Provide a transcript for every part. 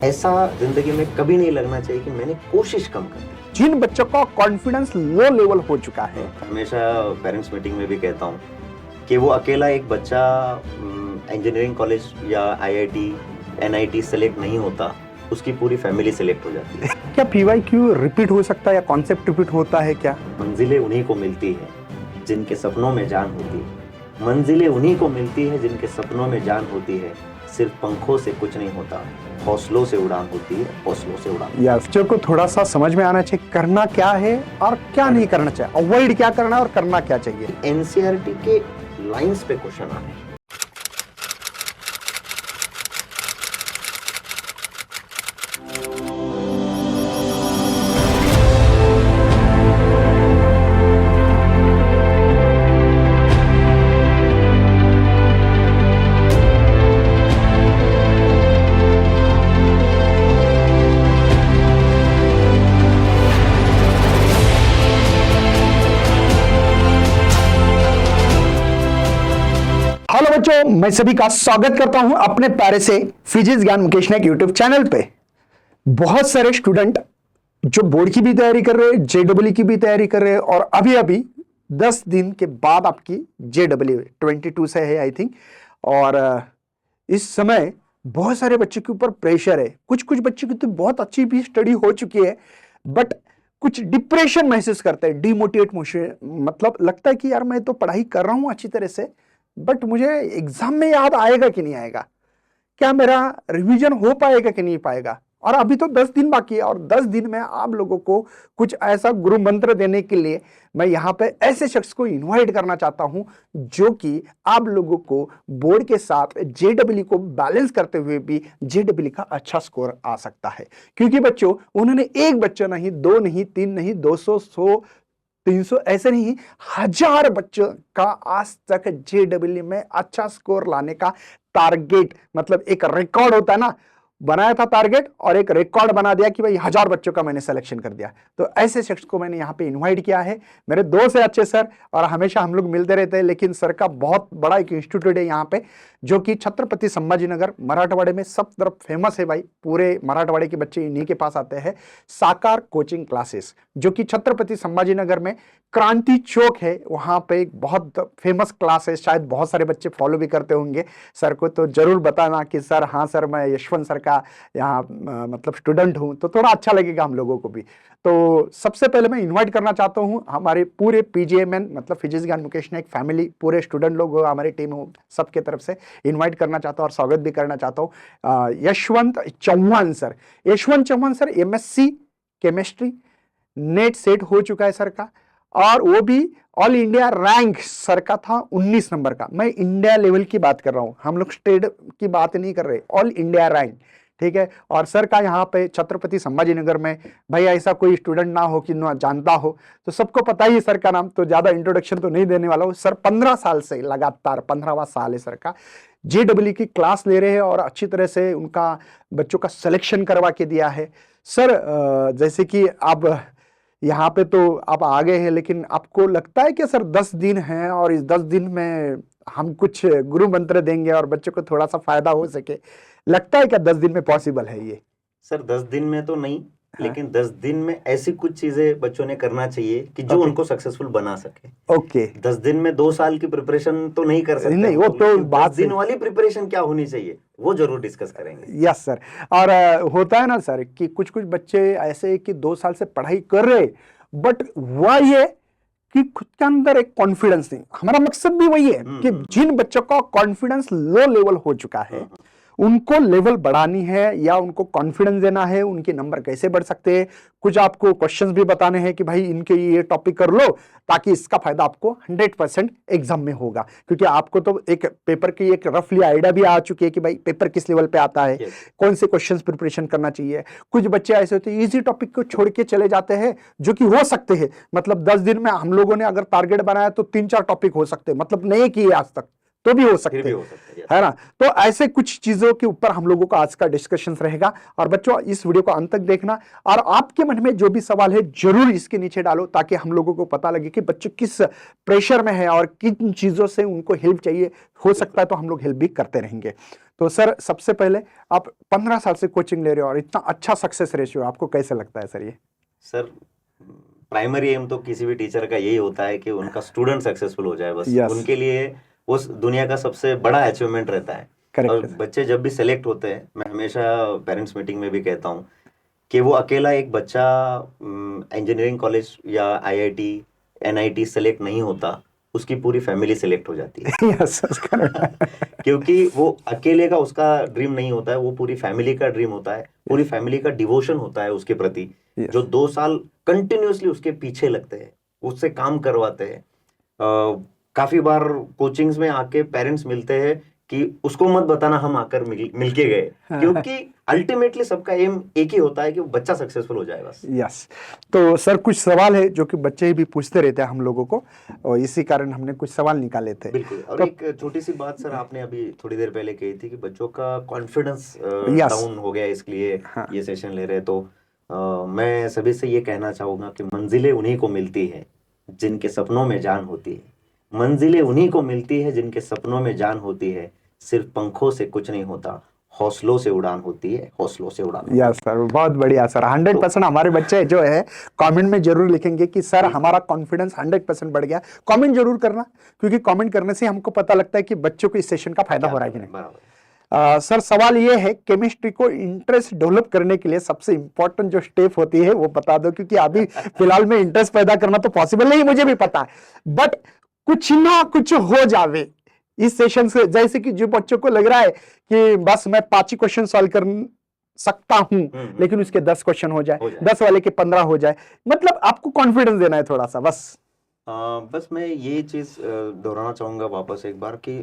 ऐसा जिंदगी में कभी नहीं लगना चाहिए कि मैंने कोशिश कम कर दी। जिन बच्चों का कॉन्फिडेंस लो लेवल हो चुका है, हमेशा पेरेंट्स मीटिंग में भी कहता हूँ कि वो अकेला एक बच्चा इंजीनियरिंग कॉलेज या आईआईटी एनआईटी सेलेक्ट नहीं होता, उसकी पूरी फैमिली सेलेक्ट हो जाती है। क्या पीवाईक्यू रिपीट हो सकता है या कॉन्सेप्ट रिपीट होता है क्या? मंजिलें उन्हीं को मिलती है जिनके सपनों में जान होती है। मंजिलें उन्हीं को मिलती है जिनके सपनों में जान होती है। सिर्फ पंखों से कुछ नहीं होता, हौसलों से उड़ान होती है, हौसलों से उड़ान। या बच्चों को थोड़ा सा समझ में आना चाहिए करना क्या है और क्या नहीं करना चाहिए, अवॉइड क्या करना है और करना क्या चाहिए। एनसीईआरटी के लाइंस पे क्वेश्चन आने। हेलो बच्चों, मैं सभी का स्वागत करता हूं अपने प्यारे से फिजिक्स ज्ञान मुकेश नायक यूट्यूब चैनल पे। बहुत सारे स्टूडेंट जो बोर्ड की भी तैयारी कर रहे हैं, जेडब्ल्यू की भी तैयारी कर रहे हैं और अभी अभी 10 दिन के बाद आपकी जेडब्ल्यू 22 से है आई थिंक। और इस समय बहुत सारे बच्चों के ऊपर प्रेशर है। कुछ कुछ बच्चों की तो बहुत अच्छी भी स्टडी हो चुकी है, बट कुछ डिप्रेशन महसूस करते हैं, डिमोटिवेट मतलब लगता है कि यार मैं तो पढ़ाई कर रहा हूं अच्छी तरह से, बट मुझे एग्जाम में याद आएगा कि नहीं आएगा, क्या मेरा रिवीजन हो पाएगा कि नहीं पाएगा। और अभी तो 10 दिन बाकी है और 10 दिन में आप लोगों को कुछ ऐसा गुरु मंत्र देने के लिए मैं यहाँ पे ऐसे शख्स को इनवाइट करना चाहता हूं जो कि आप लोगों को बोर्ड के साथ जेडब्ल्यू को बैलेंस करते हुए भी जेडब्ल्यू का अच्छा स्कोर आ सकता है। क्योंकि बच्चों, उन्होंने एक बच्चा नहीं, दो नहीं, तीन नहीं, 200, 100, 300 ऐसे नहीं, 1000 बच्चों का आज तक जेडब्ल्यू में अच्छा स्कोर लाने का टारगेट, मतलब एक रिकॉर्ड होता है ना, बनाया था टारगेट और एक रिकॉर्ड बना दिया कि भाई 1000 बच्चों का मैंने सिलेक्शन कर दिया। तो ऐसे शख्स को मैंने यहाँ पे इनवाइट किया है। मेरे दो से अच्छे सर और हमेशा हम लोग मिलते रहते हैं, लेकिन सर का बहुत बड़ा एक इंस्टीट्यूट है यहाँ पे जो कि छत्रपति संभाजीनगर मराठवाड़े में सब तरफ फेमस है भाई। पूरे मराठवाड़े के बच्चे इन्हीं के पास आते हैं। साकार कोचिंग क्लासेस जो कि छत्रपति संभाजीनगर में क्रांति चौक है, वहां पे एक बहुत फेमस क्लास है। शायद बहुत सारे बच्चे फॉलो भी करते होंगे सर को, तो जरूर बताना कि सर हाँ सर मैं यशवंत सर का यहाँ मतलब स्टूडेंट हूँ, तो थोड़ा अच्छा लगेगा हम लोगों को भी। तो सबसे पहले मैं इनवाइट करना चाहता हूँ हमारे पूरे पीजीएमएन मतलब फिजिक्स ज्ञान मुकेश नायक फैमिली, पूरे स्टूडेंट लोग हो, हमारी टीम हो, सबके तरफ से इनवाइट करना चाहता हूँ और स्वागत भी करना चाहता हूँ Yashwant Chauhan sir. Yashwant Chauhan sir MSc chemistry NET SET हो चुका है सर का, और वो भी ऑल इंडिया रैंक सर का था 19 नंबर का। मैं इंडिया लेवल की बात कर रहा हूं, हम लोग स्टेट की बात नहीं कर रहे, ऑल इंडिया रैंक, ठीक है। और सर का यहाँ पे छत्रपति संभाजीनगर में, भाई ऐसा कोई स्टूडेंट ना हो कि ना जानता हो, तो सबको पता ही है सर का नाम, तो ज्यादा इंट्रोडक्शन तो नहीं देने वाला हूं। सर 15 साल से लगातार 15वां साल है सर का, जेडब्ल्यू की क्लास ले रहे हैं और अच्छी तरह से उनका बच्चों का सिलेक्शन करवा के दिया है। सर जैसे कि आप यहाँ पे तो आप आ गए हैं, लेकिन आपको लगता है कि सर 10 दिन हैं और इस 10 दिन में हम कुछ गुरु मंत्र देंगे और बच्चों को थोड़ा सा फायदा हो सके, लगता है क्या 10 दिन में पॉसिबल है ये? सर 10 दिन में तो नहीं, हाँ। लेकिन 10 दिन में ऐसी कुछ चीजें बच्चों ने करना चाहिए कि जो उनको सक्सेसफुल बना सके। ओके 10 दिन में 2 साल की प्रिपरेशन तो नहीं कर सकते, नहीं, वो तो लेकिन बात 10 दिन वाली प्रिपरेशन क्या होनी चाहिए वो जरूर डिस्कस करेंगे। Yes sir. और होता है ना सर कि कुछ कुछ बच्चे ऐसे कि 2 साल से पढ़ाई कर रहे, बट हुआ ये कि खुद के अंदर एक कॉन्फिडेंस नहीं। हमारा मकसद भी वही है कि जिन बच्चों का कॉन्फिडेंस लो लेवल हो चुका है उनको लेवल बढ़ानी है या उनको कॉन्फिडेंस देना है, उनके नंबर कैसे बढ़ सकते हैं। कुछ आपको क्वेश्चंस भी बताने हैं कि भाई इनके ये टॉपिक कर लो ताकि इसका फायदा आपको 100% एग्जाम में होगा, क्योंकि आपको तो एक पेपर की एक रफली आइडिया भी आ चुकी है कि भाई पेपर किस लेवल पे आता है, कौन से क्वेश्चंस प्रिपरेशन करना चाहिए। कुछ बच्चे ऐसे होते हैं इजी टॉपिक को छोड़ के चले जाते हैं, जो कि हो सकते हैं, मतलब 10 दिन में हम लोगों ने अगर टारगेट बनाया तो 3-4 टॉपिक हो सकते हैं, मतलब नहीं किए आज तक तो भी हो सकते है ना। तो ऐसे कुछ चीजों के ऊपर हम लोगों का आज का डिस्कशन रहेगा। और बच्चों इस वीडियो को अंत तक देखना और आपके मन में जो भी सवाल है जरूर इसके नीचे डालो, ताकि हम लोगों को पता लगे कि बच्चे किस प्रेशर में है और किन चीजों से उनको हेल्प चाहिए। हो सकता है तो हम लोग हेल्प भी करते रहेंगे। तो सर सबसे पहले आप 15 साल से कोचिंग ले रहे हो और इतना अच्छा सक्सेस रेशियो, आपको कैसे लगता है सर ये? सर प्राइमरी एम तो किसी भी टीचर का यही होता है कि उनका स्टूडेंट सक्सेसफुल हो जाए, बस Yes. उनके लिए उस दुनिया का सबसे बड़ा अचीवमेंट रहता है। Correct और है। बच्चे जब भी सेलेक्ट होते हैं, मैं हमेशा पेरेंट्स मीटिंग में भी कहता हूँ कि वो अकेला एक बच्चा इंजीनियरिंग कॉलेज या आईआईटी एनआईटी सेलेक्ट नहीं होता, उसकी पूरी फैमिली सेलेक्ट हो जाती है। Yes correct. क्योंकि वो अकेले का उसका ड्रीम नहीं होता है, वो पूरी फैमिली का ड्रीम होता है, पूरी फैमिली का डिवोशन होता है उसके प्रति, Yes. जो 2 साल कंटिन्यूअसली उसके पीछे लगते हैं, उससे काम करवाते हैं। काफी बार कोचिंग्स में आके पेरेंट्स मिलते हैं कि उसको मत बताना हम आकर मिलके गए, क्योंकि अल्टीमेटली सबका एम एक ही होता है कि वो बच्चा सक्सेसफुल हो जाए बस। यस। तो सर कुछ सवाल है जो कि बच्चे भी पूछते रहते हैं हम लोगों को, और इसी कारण हमने कुछ सवाल निकाले थे। बिल्कुल। और तो एक छोटी सी बात सर, आपने अभी थोड़ी देर पहले कही थी कि बच्चों का कॉन्फिडेंस Yes. डाउन हो गया, इसलिए हाँ। ये सेशन ले रहे हैं। तो मैं सभी से ये कहना चाहूंगा कि मंजिलें उन्हीं को मिलती है जिनके सपनों में जान होती है। मंजिलें उन्हीं को मिलती है जिनके सपनों में जान होती है। सिर्फ पंखों से कुछ नहीं होता, हौसलों से उड़ान होती है, हौसलों से उड़ान होती है। यस सर, बहुत बढ़िया सर। 100% हमारे बच्चे जो है कमेंट में जरूर लिखेंगे कि सर हमारा कॉन्फिडेंस 100% बढ़ गया। कमेंट जरूर करना, क्योंकि कमेंट करने से हमको पता लगता है कि बच्चों को इस सेशन का फायदा हो रहा है कि नहीं। बराबर। सर सवाल ये है, केमिस्ट्री को इंटरेस्ट डेवलप करने के लिए सबसे इंपॉर्टेंट जो स्टेप होती है वो बता दो, क्योंकि अभी फिलहाल में इंटरेस्ट पैदा करना तो पॉसिबल नहीं, मुझे भी पता है, बट कुछ ना कुछ हो जावे इस सेशन से। जैसे कि जो बच्चों को लग रहा है कि बस मैं 5 ही क्वेश्चन सॉल्व कर सकता हूं, लेकिन उसके 10 क्वेश्चन हो जाए, 10 वाले के 15 हो जाए, मतलब आपको कॉन्फिडेंस देना है थोड़ा सा बस। बस मैं ये चीज दोहराना चाहूंगा वापस एक बार कि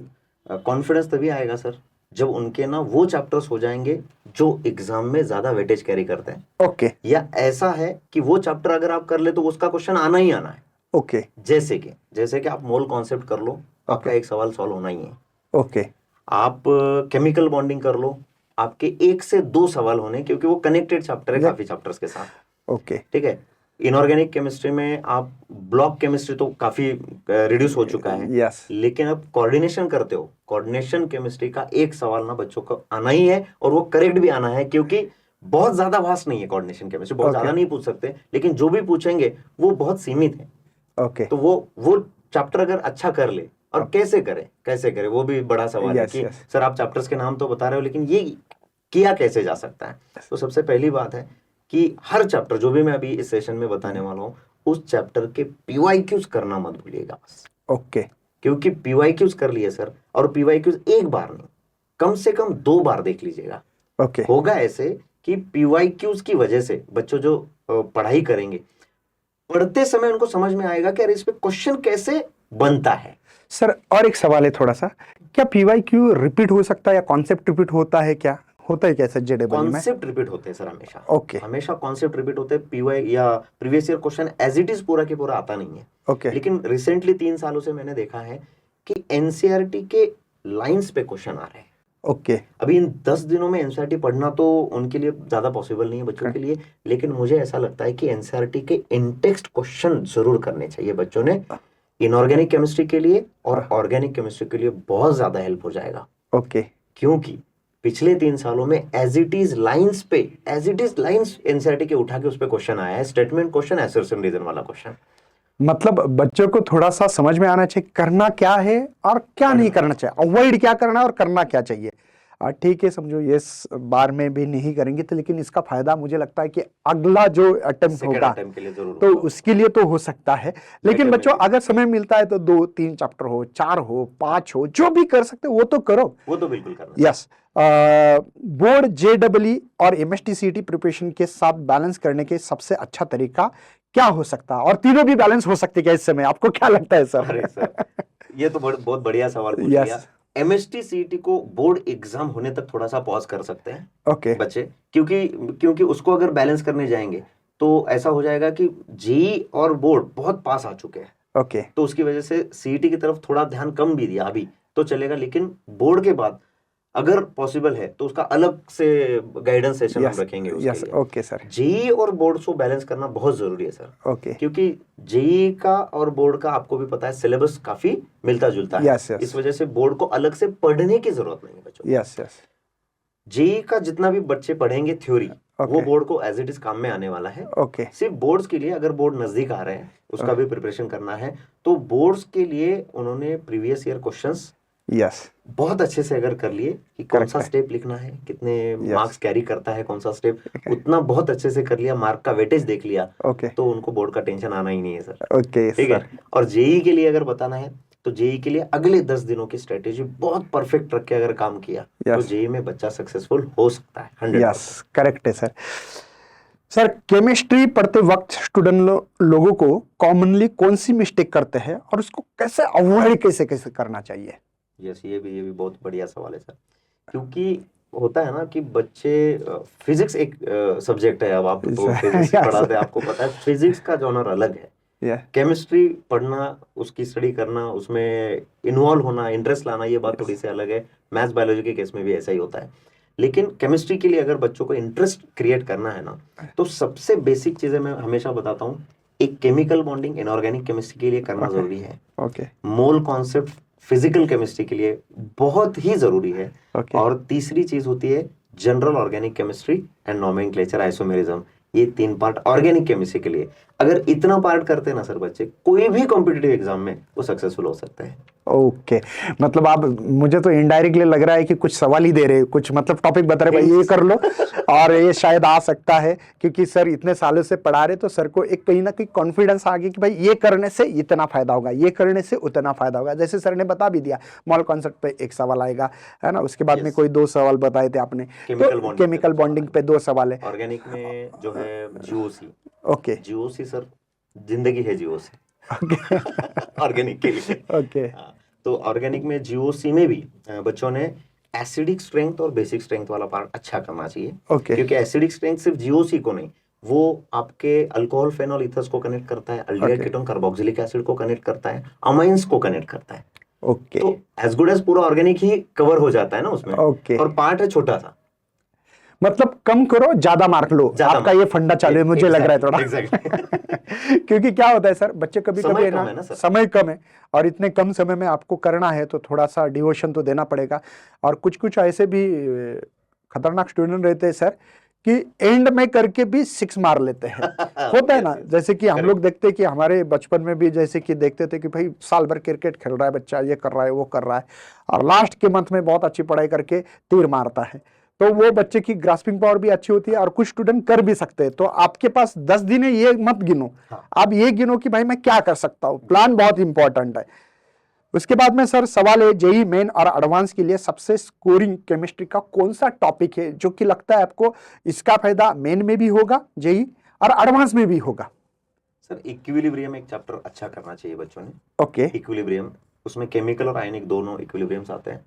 कॉन्फिडेंस तभी आएगा सर जब उनके ना वो चैप्टर्स हो जाएंगे जो एग्जाम में ज्यादा वेटेज कैरी करते हैं। ओके। या ऐसा है कि वो चैप्टर अगर आप कर ले तो उसका क्वेश्चन आना ही आना है। ओके। जैसे कि आप मोल कॉन्सेप्ट कर लो, आपका एक सवाल सॉल्व होना ही है। ओके। आप केमिकल बॉन्डिंग कर लो, आपके 1 से 2 सवाल होने, क्योंकि वो कनेक्टेड चैप्टर है काफी चैप्टर्स के साथ। ओके। ठीक है। इनऑर्गेनिक केमिस्ट्री में आप ब्लॉक केमिस्ट्री तो काफी रिड्यूस हो चुका है। यस। लेकिन अब कोऑर्डिनेशन करते हो, कोऑर्डिनेशन केमिस्ट्री का एक सवाल ना बच्चों को आना ही है, और वो करेक्ट भी आना है, क्योंकि बहुत ज्यादा वास्ट नहीं है कोऑर्डिनेशन केमिस्ट्री, बहुत ज्यादा नहीं पूछ सकते, लेकिन जो भी पूछेंगे वो बहुत सीमित है। ओके। तो वो चैप्टर अगर अच्छा कर ले, और कैसे करे वो भी बड़ा सवाल है कि सर आप चैप्टर्स के नाम तो बता रहे हो, लेकिन ये किया कैसे जा सकता है। तो सबसे पहली बात है कि हर चैप्टर जो भी मैं अभी इस सेशन में बताने वाला हूं, उस चैप्टर के पीवाईक्यूज करना मत भूलिएगा बस। ओके। क्योंकि पीवाईक्यूज कर लिए सर, और पीवाईक्यूज एक बार नहीं, कम से कम 2 बार देख लीजिएगा। ओके। होगा ऐसे कि पीवाईक्यूज की वजह से बच्चों जो पढ़ाई करेंगे, पढ़ते समय उनको समझ में आएगा कि अरे इस पे क्वेश्चन कैसे बनता है। सर और एक सवाल है थोड़ा सा, क्या पीवाईक्यू रिपीट हो सकता है या कॉन्सेप्ट रिपीट होता है? क्या होता है कैसे जेडब्ल्यू में? कॉन्सेप्ट रिपीट होते हैं सर हमेशा। ओके। हमेशा कॉन्सेप्ट रिपीट होते हैं। पीवाई या previous year question as it is पूरा के पूरा आता नहीं है। ओके। लेकिन रिसेंटली 3 सालों से मैंने देखा है कि एनसीईआरटी के लाइंस पे क्वेश्चन आ रहे हैं। ओके। अभी इन 10 दिनों में एनसीईआरटी पढ़ना तो उनके लिए ज्यादा पॉसिबल नहीं है बच्चों के लिए, लेकिन मुझे ऐसा लगता है कि एनसीईआरटी के इनटेक्स्ट क्वेश्चन जरूर करने चाहिए बच्चों ने। इनऑर्गेनिक केमिस्ट्री के लिए और ऑर्गेनिक केमिस्ट्री के लिए बहुत ज्यादा हेल्प हो जाएगा। ओके। क्योंकि पिछले 3 सालों में as it is lines NCERT के उठा के उस पर क्वेश्चन आया है, स्टेटमेंट क्वेश्चन, असर्शन रीजन वाला क्वेश्चन। मतलब बच्चों को थोड़ा सा समझ में आना चाहिए करना क्या है और क्या नहीं करना चाहिए, अवॉइड क्या करना है और करना क्या चाहिए। ठीक है, समझो ये इस बार में भी नहीं करेंगे तो, लेकिन इसका फायदा मुझे लगता है कि अगला जो अटेम्प्ट होगा तो उसके लिए तो हो सकता है। लेकिन बच्चों अगर समय मिलता है तो 2-3 चैप्टर हो, 4 हो, 5 हो, जो भी कर सकते हो वो तो करो, वो तो बिल्कुल करना। यस। बोर्ड जेडब्ल्यू और एमएसटीसीटी प्रिपरेशन के साथ बैलेंस करने के सबसे अच्छा तरीका क्या हो सकता है, और तीनों भी बैलेंस हो सकते क्या इस समय, आपको क्या लगता है सर? अरे सर, ये तो बहुत बढ़िया सवाल पूछ लिया। एमएसटीसीटी को बोर्ड एग्जाम होने तक थोड़ा सा पॉज कर सकते हैं ओके बच्चे, क्योंकि उसको अगर बैलेंस करने जाएंगे तो ऐसा हो जाएगा कि जेईई और बोर्ड बहुत पास आ चुके हैं। ओके। तो उसकी वजह से सीईटी की तरफ थोड़ा ध्यान कम भी दिया अभी तो चलेगा, लेकिन बोर्ड के बाद अगर पॉसिबल है तो उसका अलग से गाइडेंस सेशन हम रखेंगे उसके यस लिए। Okay sir. जेई और बोर्ड्स को बैलेंस करना बहुत जरूरी है सर। ओके क्योंकि जेई का और बोर्ड का आपको भी पता है सिलेबस काफी मिलता जुलता है। यस यस इस वजह से बोर्ड को अलग से पढ़ने की जरूरत नहीं है बच्चों। यस यस जेई का जितना भी बच्चे पढ़ेंगे थ्योरी, वो ओके बोर्ड को एज इट इज काम में आने वाला है। ओके सिर्फ बोर्ड्स के लिए, अगर बोर्ड नजदीक आ रहे हैं उसका भी प्रिपरेशन करना है, तो बोर्ड्स के लिए उन्होंने प्रीवियस ईयर क्वेश्चंस यस बहुत अच्छे से अगर कर लिए कि कौन Correct सा है। स्टेप लिखना है, कितने Yes. मार्क्स कैरी करता है कौन सा स्टेप, Okay. उतना बहुत अच्छे से कर लिया, मार्क का वेटेज देख लिया, ओके तो उनको बोर्ड का टेंशन आना ही नहीं है सर। ओके ठीक है। सर और जेई के लिए अगर बताना है तो जेई के लिए अगले 10 दिनों की स्ट्रेटेजी बहुत परफेक्ट रख के अगर काम किया तो Yes. जेई में बच्चा सक्सेसफुल हो सकता है 100%। यस करेक्ट है सर। सर केमिस्ट्री पढ़ते वक्त स्टूडेंट लोगों को कॉमनली कौन सी मिस्टेक करते हैं और उसको कैसे अवॉइड कैसे कैसे करना चाहिए? यस, ये भी बहुत बढ़िया सवाल है सर। क्योंकि होता है ना कि बच्चे, फिजिक्स एक सब्जेक्ट है, अब आप तो फिजिक्स Yes. पढ़ाते हैं, आपको पता है फिजिक्स का जॉनर अलग है। Yeah. केमिस्ट्री पढ़ना, उसकी स्टडी करना, उसमें इन्वॉल्व होना, इंटरेस्ट लाना, ये बात थोड़ी सी अलग है। मैथ्स बायोलॉजी के केस में भी ऐसा ही होता है। लेकिन केमिस्ट्री के लिए अगर बच्चों को इंटरेस्ट क्रिएट करना है ना, तो सबसे बेसिक चीजें मैं हमेशा बताता हूँ, एक केमिकल बॉन्डिंग इनऑर्गेनिक केमिस्ट्री के लिए करना जरूरी है। Okay mole concept physical chemistry के लिए बहुत ही जरूरी है। ओके और तीसरी चीज होती है general organic chemistry and nomenclature, isomerism. ये 3 पार्ट ऑर्गेनिक केमिस्ट्री के लिए, अगर इतना पार्ट करते हैं ना सर बच्चे, कोई भी कॉम्पिटिटिव एग्जाम में वो सक्सेसफुल हो सकते हैं। ओके मतलब आप, मुझे तो इनडायरेक्टली लग रहा है कि कुछ सवाल ही दे रहे, कुछ मतलब टॉपिक बता रहे भाई ये कर लो और ये शायद आ सकता है, क्योंकि सर इतने सालों से पढ़ा रहे तो सर को एक कहीं ना कहीं कॉन्फिडेंस आ गया कि भाई ये करने से इतना फायदा होगा, ये करने से उतना फायदा होगा। जैसे सर ने बता भी दिया मॉल कॉन्सेप्ट पे एक सवाल आएगा, है ना, उसके बाद में कोई 2 सवाल बताए थे आपने, तो केमिकल बॉन्डिंग पे 2 सवाल है। ऑर्गेनिक में जो है जीओसी, ओके जीओसी सर जिंदगी है जीओसी ऑर्गेनिक के लिए। ओके हाँ, तो ऑर्गेनिक में जीओसी में भी बच्चों ने एसिडिक स्ट्रेंथ और बेसिक स्ट्रेंथ वाला पार्ट अच्छा करना चाहिए। ओके क्योंकि एसिडिक स्ट्रेंथ सिर्फ जीओसी को नहीं, वो आपके अल्कोहल फेनॉल ईथर्स को कनेक्ट करता है, अल्डिहाइड कीटोन कार्बोक्सिलिक एसिड को कनेक्ट करता है, अमाइंस को कनेक्ट करता है। ओके तो एज गुड एज पूरा ऑर्गेनिक ही कवर हो जाता है ना उसमें। ओके और पार्ट है छोटा सा, मतलब कम करो ज्यादा मार्क लो, आपका ये फंडा चालू है मुझे लग रहा है थोड़ा। एग्जैक्टली। क्योंकि क्या होता है सर, बच्चे कभी समय कभी कम ना, है ना सर। समय कम है और इतने कम समय में आपको करना है तो थोड़ा सा डिवोशन तो देना पड़ेगा। और कुछ कुछ ऐसे भी खतरनाक स्टूडेंट रहते हैं सर कि एंड में करके भी 6 मार लेते हैं। होता है ना, जैसे कि हम लोग देखते हैं कि हमारे बचपन में भी जैसे कि देखते थे कि भाई साल भर क्रिकेट खेल रहा है बच्चा, ये कर रहा है वो कर रहा है, और लास्ट के मंथ में बहुत अच्छी पढ़ाई करके तीर मारता है, तो वो बच्चे की ग्रास्पिंग पावर भी अच्छी होती है और कुछ स्टूडेंट कर भी सकते हैं। तो आपके पास 10 दिन है, ये मत गिनो, आप ये गिनो कि भाई मैं क्या कर सकता हूँ। प्लान बहुत इंपॉर्टेंट है। उसके बाद में सर सवाल है, जेई मेन और एडवांस के लिए सबसे स्कोरिंग केमिस्ट्री का कौन सा टॉपिक है जो कि लगता है आपको इसका फायदा मेन में भी होगा, जेई और एडवांस में भी होगा? सर इक्विलिब्रियम एक चैप्टर अच्छा करना चाहिए बच्चों ने। ओके इक्विलिब्रियम, उसमें केमिकल और आयनिक दोनों इक्विलिब्रियम्स आते हैं।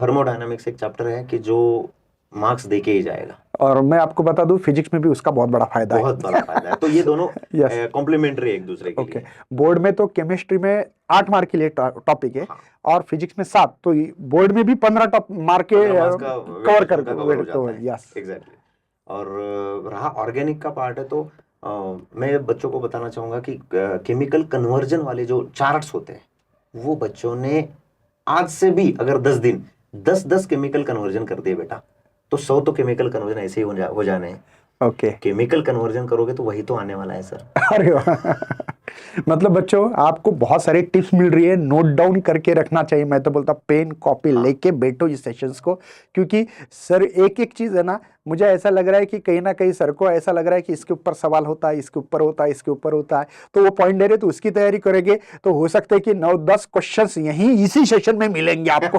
थर्मोडायनामिक्स एक चैप्टर है कि जो मार्क्स देके ही जाएगा, और मैं आपको बता दूं फिजिक्स में भी उसका बहुत बड़ा फायदा बहुत बड़ा फायदा है। तो ये दोनों Yes. कॉम्प्लीमेंट्री एक दूसरे के ओके लिए। बोर्ड में तो केमिस्ट्री में 8 मार्क के लिए टॉपिक है, हाँ। और फिजिक्स में 7, तो बोर्ड में भी 15 मार्क के 15 मार्क्स का कवर कर कवर हो जाता है। Yes exactly. और रहा ऑर्गेनिक का पार्ट है, तो मैं बच्चों को बताना चाहूंगा कि केमिकल कन्वर्जन वाले जो चार्ट्स होते हैं, वो बच्चों ने आज से भी अगर 10 दिन 10 केमिकल कन्वर्जन कर दिए बेटा, तो 100 तो केमिकल कन्वर्जन ऐसे ही हो जाने हैं। ओके केमिकल कन्वर्जन करोगे तो वही तो आने वाला है सर। अरे वाह। मतलब बच्चों आपको बहुत सारे टिप्स मिल रही है, नोट डाउन करके रखना चाहिए। मैं तो बोलता पेन कॉपी लेके बैठो इस सेशंस को, क्योंकि सर एक एक चीज है ना, मुझे ऐसा लग रहा है कि कहीं ना कहीं सर को ऐसा लग रहा है कि इसके ऊपर सवाल होता है, इसके ऊपर होता है, इसके ऊपर होता है, तो वो पॉइंट दे रहे तो उसकी तैयारी करेंगे तो हो सकता है कि 9-10 क्वेश्चंस यहीं इसी सेशन में मिलेंगे आपको।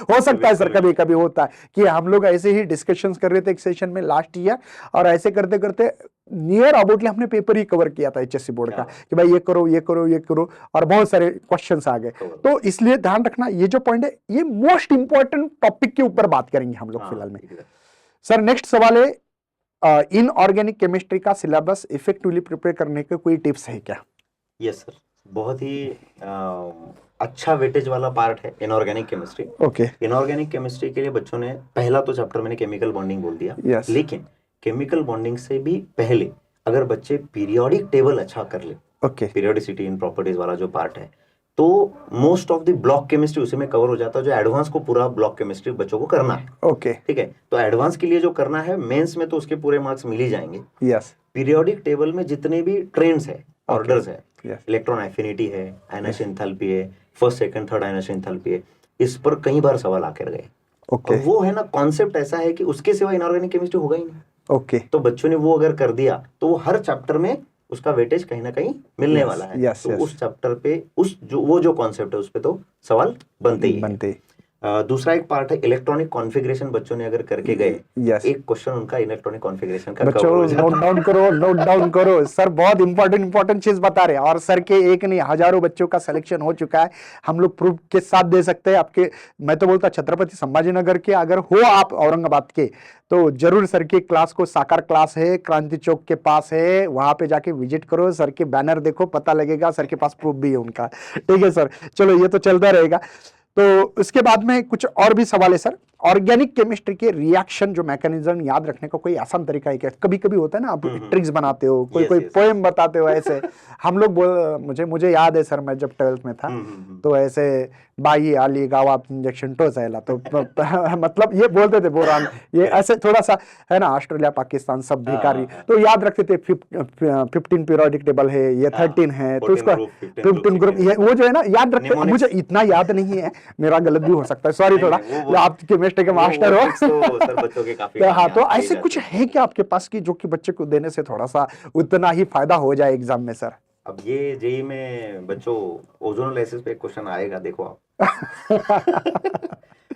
हो सकता है सर, कभी कभी होता है कि हम लोग ऐसे ही डिस्कशंस कर रहे थे एक सेशन में लास्ट ईयर, और ऐसे करते करते नियर अबाउटली हमने पेपर ही कवर किया था एचएससी बोर्ड का कि भाई ये करो ये करो ये करो, और बहुत सारे क्वेश्चंस आ गए। तो इसलिए ध्यान रखना, ये जो पॉइंट है ये मोस्ट इंपॉर्टेंट टॉपिक के ऊपर बात करेंगे हम लोग फिलहाल में। सर नेक्स्ट सवाल है, इन ऑर्गेनिक केमिस्ट्री का सिलेबस इफेक्टिवली प्रिपेयर करने के कोई टिप्स है क्या? यस सर, बहुत ही अच्छा वेटेज वाला पार्ट है inorganic chemistry. Okay. Inorganic chemistry के लिए बच्चों ने पहला तो चैप्टर मैंने केमिकल बॉन्डिंग बोल दिया, Yes. लेकिन केमिकल बॉन्डिंग से भी पहले अगर बच्चे पीरियोडिक टेबल अच्छा कर ले, ओके। पीरियोडिसिटी इन प्रॉपर्टीज वाला जो पार्ट है, तो most of the block chemistry उसी में कवर हो जाता है, जो एडवांस को पूरा ब्लॉक केमिस्ट्री बच्चों को करना है। ओके। ठीक है, तो एडवांस के लिए जो करना है मेंस में तो उसके पूरे मार्क्स मिल ही जाएंगे। यस। पीरियोडिक टेबल में जितने भी ट्रेंड्स है, ऑर्डर्स है, Yes. इलेक्ट्रॉन एफिनिटी है, आयनस एंथैल्पी है, फर्स्ट सेकंड थर्ड आयनस एंथैल्पी है, इस पर कई बार सवाल आकर गए। ओके। और वो है ना, कॉन्सेप्ट ऐसा है कि उसके सिवा इनऑर्गेनिक केमिस्ट्री होगा ही नहीं। ओके। तो बच्चों ने वो अगर कर दिया तो वो हर चैप्टर में उसका वेटेज कहीं ना कहीं मिलने वाला है। yes, तो yes. उस चैप्टर पे वो जो कॉन्सेप्ट है उस पे तो सवाल बनते ही हैं। दूसरा एक पार्ट है इलेक्ट्रॉनिक कॉन्फ़िगरेशन, बच्चों ने अगर करके गए, Yes. एक क्वेश्चन उनका इलेक्ट्रॉनिक कॉन्फ़िगरेशन का बच्चों कवर हो जाता है। नोट डाउन करो सर, बहुत इंपॉर्टेंट चीज बता रहे हैं, और सर के एक नहीं हजारों बच्चों का सिलेक्शन हो चुका है। हम लोग प्रूफ के साथ दे सकते हैं आपके। मैं तो बोलता छत्रपति संभाजीनगर के अगर हो आप औरंगाबाद के, तो जरूर सर की क्लास को, साकार क्लास है क्रांति चौक के पास है, वहां पे जाके विजिट करो, सर के बैनर देखो, पता लगेगा, सर के पास प्रूफ भी है उनका। ठीक है सर, चलो ये तो चलता रहेगा। तो उसके बाद में कुछ और भी सवाल है सर। ऑर्गेनिक केमिस्ट्री के रिएक्शन जो मैकेनिज्म याद रखने का कोई आसान तरीका है क्या? कभी कभी होता है ना, आप ट्रिक्स बनाते हो, कोई पोएम बताते हो ऐसे। हम लोग मुझे याद है सर, मैं जब 12th में था तो ऐसे बाई आली गावा इंजेक्शन टोसाइला, तो मतलब ये बोलते थे बोरान, ये ऐसे थोड़ा सा है ना, ऑस्ट्रेलिया पाकिस्तान सब भिखारी, तो याद रखते थे 15 पीरियोडिक टेबल है, ये 13 है, तो उसका 15 ग्रुप, वो जो है ना याद रखते। मुझे इतना याद नहीं है, मेरा गलत भी हो सकता है, सॉरी थोड़ा, आप केमिस्ट्री के मास्टर हो। सर बच्चों के काफी हाँ, तो ऐसे कुछ है क्या आपके पास की जो कि बच्चे को देने से थोड़ा सा उतना ही फायदा हो जाए एग्जाम में सर? अब ये जेई में बच्चों ओजोनोलाइसिस पे एक क्वेश्चन आएगा, देखो आप।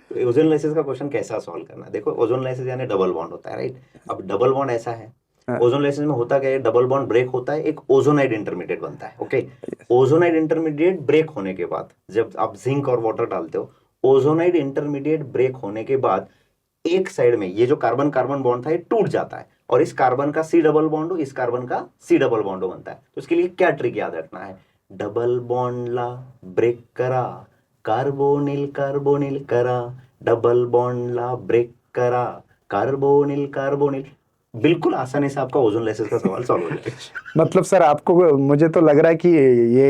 तो ओजोनोलाइसिस का क्वेश्चन कैसा सॉल्व करना है? देखो, ओजोनोलाइसिस यानी डबल बॉन्ड होता है, राइट? अब डबल बॉन्ड ऐसा है, ओजोनोलाइसिस में होता क्या है, डबल बॉन्ड ब्रेक होता है, एक ओजोनाइड इंटरमीडिएट बनता है। ओके, ओजोनाइड इंटरमीडिएट ब्रेक होने के बाद, जब आप जिंक और वाटर डालते हो, ओजोनाइड इंटरमीडिएट ब्रेक होने के बाद एक साइड में ये जो कार्बन कार्बन बॉन्ड था ये टूट जाता है, और इस कार्बन का सी डबल बॉन्ड हो, इस कार्बन का सी डबल बॉन्ड हो बनता है। तो उसके लिए क्या ट्रिक याद रखना है? डबल बॉन्ड ला ब्रेक करा, कार्बोनिल कार्बोनिल करा, डबल बॉन्ड ला ब्रेक करा, कार्बोनिल कार्बोनिल। बिल्कुल आसानी से आपका ओजोनोलाइसिस का सवाल सॉल्व हो जाएगा। मतलब सर आपको, मुझे तो लग रहा है कि ये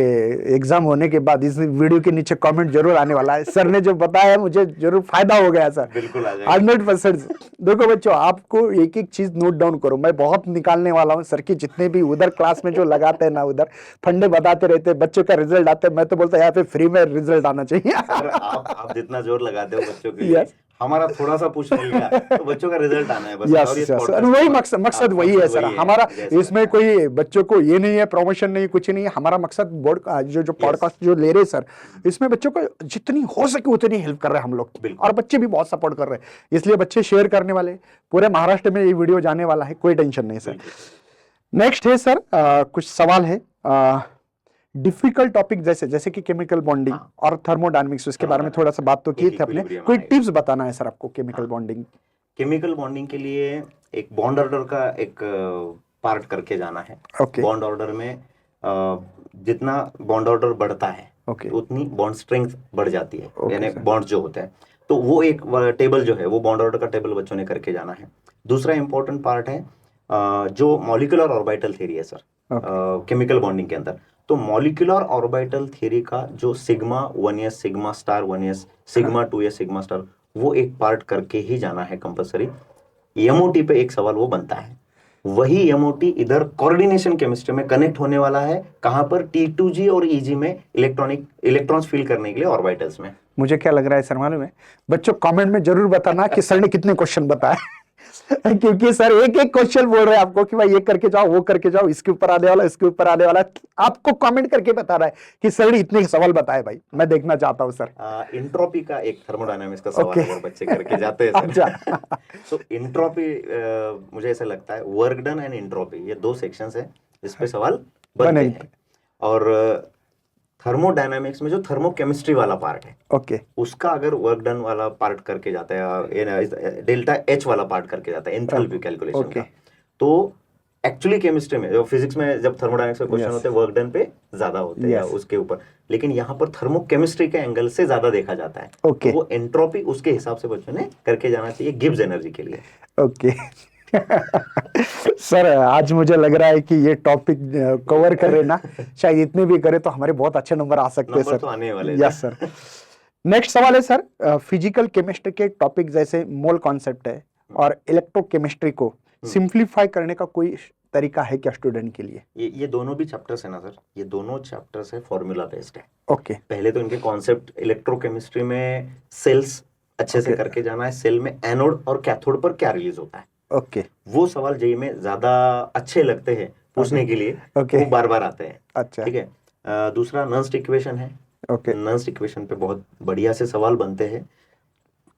एग्जाम होने के बाद इस वीडियो के नीचे कमेंट जरूर आने वाला है, सर ने जो बताया मुझे जरूर फायदा हो गया सर। बिल्कुल आ जाएगा 100%। देखो बच्चों, आपको एक एक चीज नोट डाउन करो, मैं बहुत निकालने वाला हूँ सर की, जितने भी उधर क्लास में जो लगाते हैं ना, उधर फंडे बताते रहते हैं, बच्चों का रिजल्ट आता है, मैं तो बोलता है यहाँ पे फ्री में रिजल्ट आना चाहिए। सर आप जितना जोर लगाते हो बच्चों के लिए, हमारा थोड़ा सा पुश मिल गया तो बच्चों का रिजल्ट आना है बस। और ये वही मकसद वही है सर हमारा। इसमें कोई बच्चों को ये नहीं है, प्रमोशन नहीं, कुछ नहीं है, हमारा मकसद बोर्ड जो पॉडकास्ट जो ले रहे सर, इसमें बच्चों को जितनी हो सके उतनी हेल्प कर रहे हैं हम लोग, और बच्चे भी बहुत सपोर्ट कर रहे हैं, इसलिए बच्चे शेयर करने वाले, पूरे महाराष्ट्र में ये वीडियो जाने वाला है, कोई टेंशन नहीं सर। नेक्स्ट है सर, कुछ सवाल है डिफिकल्ट टॉपिक, जैसे कि केमिकल बॉन्डिंग और थर्मोडायनामिक्स, उसके बारे में थोड़ा सा बात तो की थी अपने, कोई टिप्स बताना है सर आपको केमिकल बॉन्डिंग? केमिकल बॉन्डिंग के लिए एक बॉन्ड ऑर्डर का एक पार्ट करके जाना है। बॉन्ड ऑर्डर में जितना बॉन्ड ऑर्डर बढ़ता है उतनी बॉन्ड स्ट्रेंथ बढ़ जाती है, यानी बॉन्ड जो होते हैं, तो वो एक टेबल जो है वो बॉन्ड ऑर्डर का टेबल बच्चों ने करके जाना है। दूसरा इंपॉर्टेंट पार्ट है जो मॉलिक्यूलर ऑर्बिटल थ्योरी है सर केमिकल बॉन्डिंग के अंदर। तो मॉलिक्यूलर ऑर्बिटल थ्योरी का जो sigma 1s, sigma star 1s, sigma 2s, sigma star, वो एक पार्ट करके ही जाना है कंपलसरी। एमओटी पे एक सवाल वो बनता है, वही एमओटी इधर कोऑर्डिनेशन केमिस्ट्री में कनेक्ट होने वाला है, कहां पर T2G और EG में इलेक्ट्रॉन्स फिल करने के लिए ऑर्बिटल्स में। मुझे क्या लग रहा है सर मालूम है, बच्चों कमेंट में जरूर बताना कि सर ने कितने क्वेश्चन बताए। क्योंकि सर एक एक क्वेश्चन बोल रहे हैं आपको कि भाई ये करके जाओ, वो करके जाओ, इसके ऊपर आने वाला, इसके ऊपर आने वाला, आपको कमेंट करके बता रहा है कि सर ने इतने सवाल बताए, भाई मैं देखना चाहता हूँ सर। इंट्रोपी का एक थर्मोडायनामिक्स का सवाल अगर बच्चे करके जाते हैं सर। तो इंट्रोपी मुझे ऐसा लगता है वर्क डन एंड इंट्रोपी, ये दो सेक्शंस है इस पे सवाल बनते हैं। और थर्मोडायनामिक्स में जो थर्मोकेमिस्ट्री वाला पार्ट है, उसका अगर वर्क डन वाला पार्ट करके जाता है, डेल्टा एच वाला पार्ट करके जाता है एंथैल्पी कैलकुलेशन का, तो एक्चुअली केमिस्ट्री में, जो फिजिक्स में जब थर्मोडायनेमिक्स के क्वेश्चन Yes. होते हैं वर्क डन पे ज्यादा होते हैं या Yes. उसके ऊपर, लेकिन यहाँ पर थर्मोकेमिस्ट्री के एंगल से ज्यादा देखा जाता है। Okay. तो वो एंट्रोपी उसके हिसाब से बच्चों ने करके जाना चाहिए गिब्स एनर्जी के लिए। ओके सर, आज मुझे लग रहा है कि ये टॉपिक कवर कर रहे ना, शायद इतने भी करे तो हमारे बहुत अच्छे नंबर आ सकते हैं नंबर सर। तो आने वाले यस सर। नेक्स्ट सवाल है सर, फिजिकल केमिस्ट्री के टॉपिक जैसे मोल कॉन्सेप्ट है और इलेक्ट्रोकेमिस्ट्री को सिंप्लीफाई करने का कोई तरीका है क्या स्टूडेंट के लिए? ये दोनों भी चैप्टर्स है ना सर, ये दोनों चैप्टर्स है फॉर्मूला बेस्ड है। ओके। पहले तो इनके कॉन्सेप्ट, इलेक्ट्रोकेमिस्ट्री में सेल्स अच्छे से करके जाना है, सेल में एनोड और कैथोड पर क्या रिलीज होता है। ओके। वो सवाल जेईई में ज्यादा अच्छे लगते हैं पूछने के लिए, वो बार बार आते हैं। अच्छा, ठीक है। दूसरा नर्स्ट इक्वेशन है। ओके। नर्स्ट इक्वेशन पे बहुत बढ़िया से सवाल बनते हैं,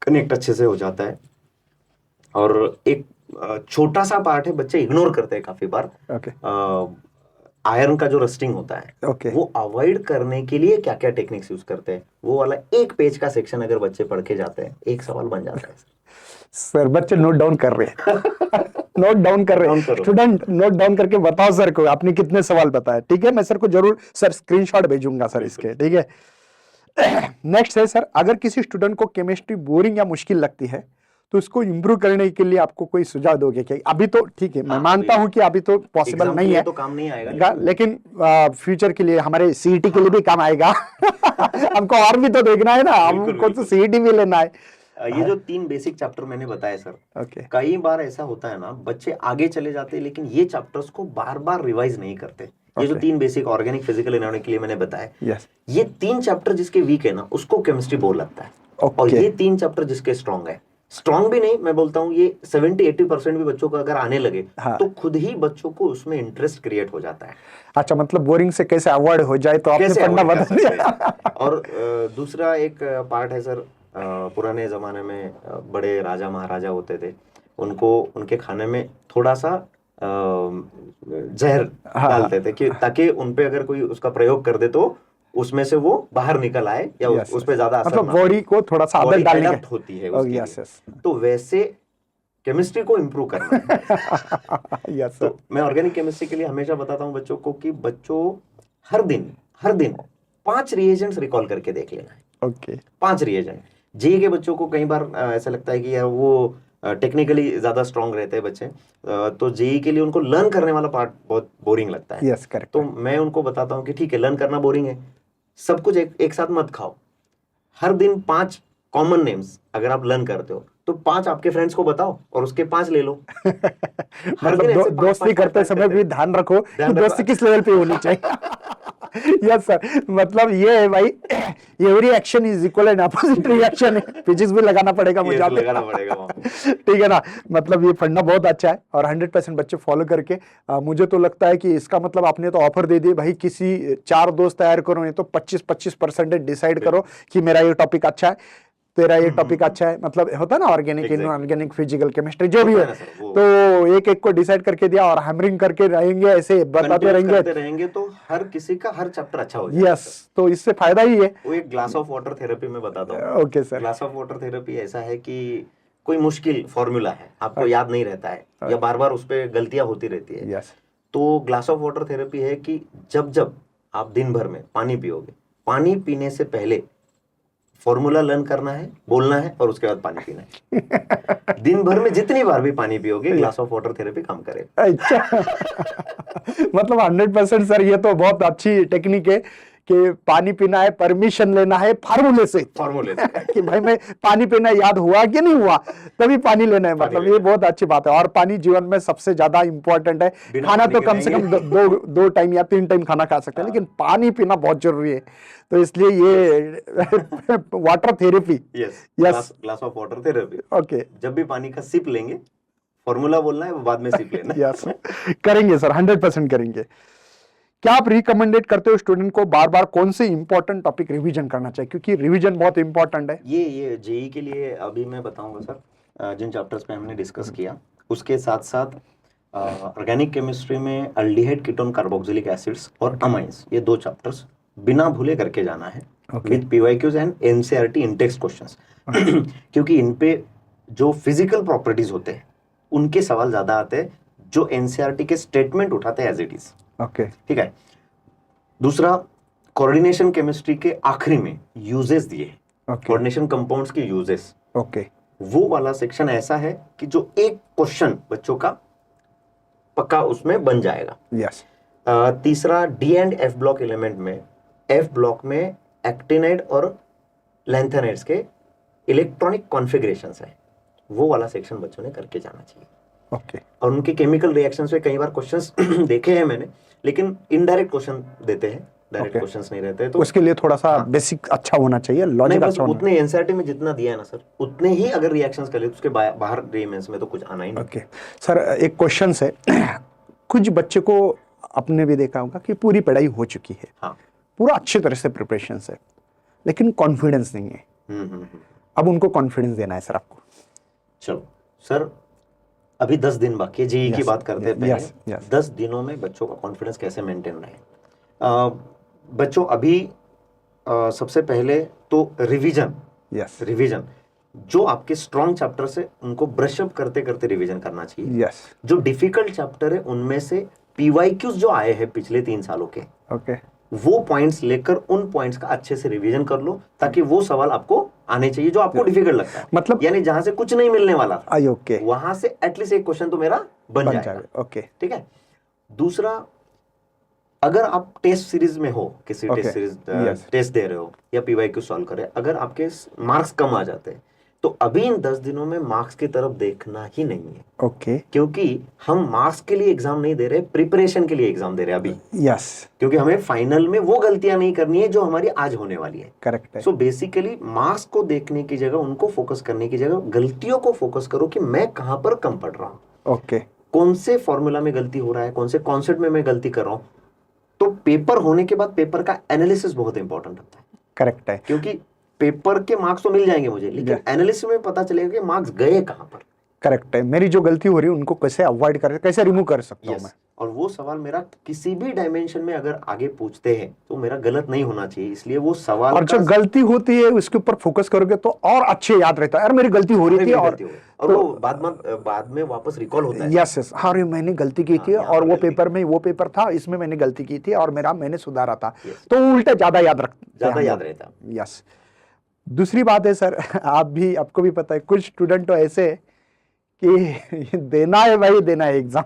कनेक्ट अच्छे से हो जाता है। और एक छोटा सा पार्ट है, बच्चे इग्नोर करते हैं काफी बार, ओके। आयरन का जो रस्टिंग होता है, ओके। वो अवॉइड करने के लिए क्या क्या टेक्निक्स यूज करते हैं, वो वाला एक पेज का सेक्शन अगर बच्चे पढ़ के जाते हैं, एक सवाल बन जाता है। सर बच्चे नोट डाउन कर रहे हैं नोट डाउन कर रहे हैं। स्टूडेंट नोट डाउन करके बताओ सर को आपने कितने सवाल बताए। ठीक है, मैं सर को जरूर सर स्क्रीनशॉट भेजूंगा सर इसके। ठीक है। नेक्स्ट है सर, अगर किसी स्टूडेंट को केमिस्ट्री बोरिंग या मुश्किल लगती है तो उसको इंप्रूव करने के लिए आपको कोई सुझाव दोगे क्या? अभी तो ठीक है, मैं मानता हूं कि अभी तो पॉसिबल नहीं है, तो काम नहीं आएगा, लेकिन फ्यूचर के लिए हमारे सीईटी के लिए भी काम आएगा हमको और भी तो देखना है ना, हमको तो सीईटी भी लेना है। ये जो 3 बेसिक चैप्टर मैंने बताए सर, ओके। कई बार ऐसा होता है ना, बच्चे आगे चले जाते हैं लेकिन ये चैप्टर्स को बार बार रिवाइज नहीं करते। ये जो 3 बेसिक ऑर्गेनिक, फिजिकल, इनऑर्गेनिक के लिए मैंने बताया, ये 3 चैप्टर जिसके वीक है ना, उसको केमिस्ट्री बोर लगता है। और ये 3 चैप्टर जिसके स्ट्रॉन्ग है, स्ट्रॉन्ग भी नहीं मैं बोलता हूँ, ये 70-80% भी बच्चों को अगर आने लगे, तो खुद ही बच्चों को उसमें इंटरेस्ट क्रिएट हो जाता है। अच्छा, मतलब बोरिंग से कैसे अवॉइड हो जाए तो आपने पढ़ना बता दिया। और दूसरा एक पार्ट है सर, पुराने जमाने में बड़े राजा महाराजा होते थे, उनको उनके खाने में थोड़ा सा जहर डालते थे कि ताकि उनपे अगर कोई उसका प्रयोग कर दे तो उसमें से वो बाहर निकल आए या उस पे ज्यादा असर मतलब बॉडी को थोड़ा सा आदत डालने की होती है उसके लिए। तो वैसे केमिस्ट्री को इम्प्रूव करना यस तो मैं ऑर्गेनिक केमिस्ट्री के लिए हमेशा बताता हूँ बच्चों को कि बच्चों हर दिन 5 रिएजेंट्स रिकॉल करके देख लेना है। ओके। 5 रिएजेंट। जेईई के बच्चों को कई बार ऐसा लगता है कि यार वो टेक्निकली ज्यादा स्ट्रांग रहते हैं बच्चे, तो जेईई के लिए उनको लर्न करने वाला पार्ट बहुत बोरिंग लगता है। Yes, correct. तो मैं उनको बताता हूँ कि ठीक है, लर्न करना बोरिंग है, सब कुछ एक साथ मत खाओ। हर दिन 5 कॉमन नेम्स अगर आप लर्न करते हो तो 5 आपके फ्रेंड्स को बताओ और उसके 5 ले लो। हर दिन ऐसे दोस्ती करते समय भी ध्यान रखो कि दोस्ती किस लेवल पे होनी चाहिए। यस सर, मतलब ये है भाई, every action is equal and opposite reaction है। फिजिक्स भी लगाना पड़ेगा मुझे, लगाना पड़ेगा। ठीक है ना, मतलब ये पढ़ना बहुत अच्छा है और 100% बच्चे फॉलो करके मुझे तो लगता है कि इसका मतलब आपने तो ऑफर दे दिए भाई, किसी 4 दोस्त तैयार करो, नहीं तो 25% डिसाइड करो कि मेरा ये टॉपिक अच्छा है, तेरा ये टॉपिक अच्छा है, मतलब होता है ना ऑर्गेनिक, इनऑर्गेनिक, फिजिकल, केमिस्ट्री जो भी है, तो एक एक को डिसाइड करके दिया और हैमरिंग करके रहेंगे, ऐसे बताते रहेंगे तो हर किसी का हर चैप्टर अच्छा हो जाएगा। यस, तो इससे फायदा ही है। वो एक ग्लास ऑफ वाटर थेरेपी में बताता हूँ। Okay sir. Glass of water therapy ऐसा है कि कोई मुश्किल फॉर्मूला है, आपको याद नहीं रहता है या बार बार उस पर गलतियां होती रहती है। यस। तो ग्लास ऑफ वाटर थेरेपी है कि जब आप दिन भर में पानी पियोगे, पानी पीने से पहले फॉर्मूला लर्न करना है, बोलना है और उसके बाद पानी पीना है। दिन भर में जितनी बार भी पानी पियोगे, ग्लास ऑफ वाटर थेरेपी काम करेगा। अच्छा मतलब 100% सर, ये तो बहुत अच्छी टेक्निक है कि पानी पीना है, परमिशन लेना है फार्मूले से कि भाई मैं पानी पीना याद हुआ कि नहीं हुआ, तभी पानी लेना है। मतलब ये बहुत अच्छी बात है और पानी जीवन में सबसे ज्यादा इंपॉर्टेंट है। खाना तो कम से कम 2 टाइम या 3 टाइम खाना खा सकते हैं, लेकिन पानी पीना बहुत जरूरी है। तो इसलिए ये water therapy, yes, glass of water therapy. Okay, जब भी पानी का सिप लेंगे, फॉर्मूला बोलना है, वो बाद में सिप लेना है। यस, करेंगे सर, 100% करेंगे। क्या आप रिकमेंडेड करते हो स्टूडेंट को बार बार कौन से इंपॉर्टेंट टॉपिक रिवीजन करना चाहिए, क्योंकि रिवीजन बहुत इंपॉर्टेंट है? ये जेईई के लिए अभी मैं बताऊंगा सर, जिन चैप्टर्स पे हमने डिस्कस किया उसके साथ साथ ऑर्गेनिक केमिस्ट्री में अल्डिहाइड, कीटोन, कार्बोक्सिलिक एसिड्स और अमाइंस, ये 2 चैप्टर्स बिना भूले करके जाना है with PYQs and NCERT Intex questions. क्योंकि इन पे जो फिजिकल प्रॉपर्टीज होते हैं उनके सवाल ज्यादा आते हैं, जो एनसीईआरटी के स्टेटमेंट उठाते हैं एज इट इज, ओके ठीक है। दूसरा, कोऑर्डिनेशन केमिस्ट्री के आखिरी में यूजेस दिए, ओके कोऑर्डिनेशन कंपाउंड्स के यूजेस, ओके वो वाला सेक्शन ऐसा है कि जो एक क्वेश्चन बच्चों का पक्का उसमें बन जाएगा। यस तीसरा, D and F block element में, एफ ब्लॉक में एक्टिनाइड और लैंथेनाइड्स के इलेक्ट्रॉनिक कॉन्फ़िगरेशंस है, वो वाला सेक्शन बच्चों ने करके जाना चाहिए। ओके और उनके केमिकल रिएक्शंस पे कई बार क्वेश्चंस देखे हैं मैंने, लेकिन इनडायरेक्ट क्वेश्चन देते हैं, डायरेक्ट Okay. क्वेश्चंस नहीं रहते। तो उसके लिए थोड़ा सा बेसिक अच्छा होना चाहिए, नहीं, लॉजिक बस अच्छा होना उतने एनसीईआरटी में जितना दिया है ना सर, उतने ही अगर रिएक्शंस कर ले तो उसके बाहर रीमेंस में तो कुछ आना ही नहीं। ओके सर, एक क्वेश्चन है कुछ बच्चे को आपने भी देखा होगा कि पूरी पढ़ाई हो चुकी है, हाँ। पूरा अच्छी तरह से प्रिपरेशन है, लेकिन कॉन्फिडेंस नहीं है। अब उनको कॉन्फिडेंस देना है सर आपको। चलो सर, अभी 10 दिन बाकी है, जेई की बात करते हैं पहले। 10 दिनों में बच्चों का कॉन्फिडेंस कैसे मेंटेन रहे? बच्चों अभी सबसे पहले तो रिवीजन, यस रिवीजन जो आपके स्ट्रॉन्ग चैप्टर से उनको ब्रश अप करते करते रिवीजन करना चाहिए। यस जो डिफिकल्ट चैप्टर है उनमें से पीवाईक्यूज जो आए हैं पिछले 3 सालों के, ओके वो पॉइंट्स लेकर उन पॉइंट्स का अच्छे से रिवीजन कर लो, ताकि वो सवाल आपको आने चाहिए जो आपको डिफिकल्ट लगता है, मतलब यानी जहां से कुछ नहीं मिलने वाला था, आई ओके वहां से एटलीस्ट एक क्वेश्चन तो मेरा बन जाएगा। ओके ठीक है। दूसरा, अगर आप टेस्ट सीरीज में हो, किसी Okay. Test series Yes. Test दे रहे हो या पीवाईक्यू सॉल्व कर रहे हो, अगर आपके मार्क्स कम आ जाते हैं तो अभी इन 10 दिनों में मार्क्स की तरफ देखना ही नहीं है, ओके क्योंकि हम मार्क्स के लिए एग्जाम नहीं दे रहे, प्रिपरेशन के लिए एग्जाम दे रहे हैं अभी। यस क्योंकि हमें फाइनल में वो गलतियां नहीं करनी है जो हमारी आज होने वाली है। करेक्ट है। सो बेसिकली मार्क्स को देखने की जगह, उनको फोकस करने की जगह गलतियों को फोकस करो कि मैं कहां पर कम पढ़ रहा हूं, ओके कौन से फॉर्मूला में गलती हो रहा है, कौन से कॉन्सेप्ट में मैं गलती कर रहा हूं। तो पेपर होने के बाद पेपर का एनालिसिस बहुत इंपॉर्टेंट होता है, करेक्ट है। क्योंकि पेपर के मार्क्स तो मिल जाएंगे मुझे, लेकिन एनालिसिस में पता चलेगा कि मार्क्स गए कहां पर। करेक्ट है, मेरी जो गलती हो रही है उनको कैसे अवॉइड कर, कैसे रिमूव कर सकता हूँ Yes. मैं। और वो सवाल मेरा किसी भी डायमेंशन में अगर आगे पूछते हैं तो मेरा गलत नहीं होना चाहिए, इसलिए वो सवाल और जब गलती होती है उसके ऊपर फोकस करोगे तो और अच्छे याद रहता है, यार मेरी गलती हो रही थी और वो बाद में वापस रिकॉल होता है। यस यस, हाँ मैंने गलती की थी और वो पेपर में वो पेपर था, इसमें मैंने गलती की थी और मैंने सुधारा था, तो उल्टा ज्यादा याद रहता। यस। दूसरी बात है सर, आपको भी पता है कुछ स्टूडेंट तो ऐसे कि देना है भाई, देना है एग्जाम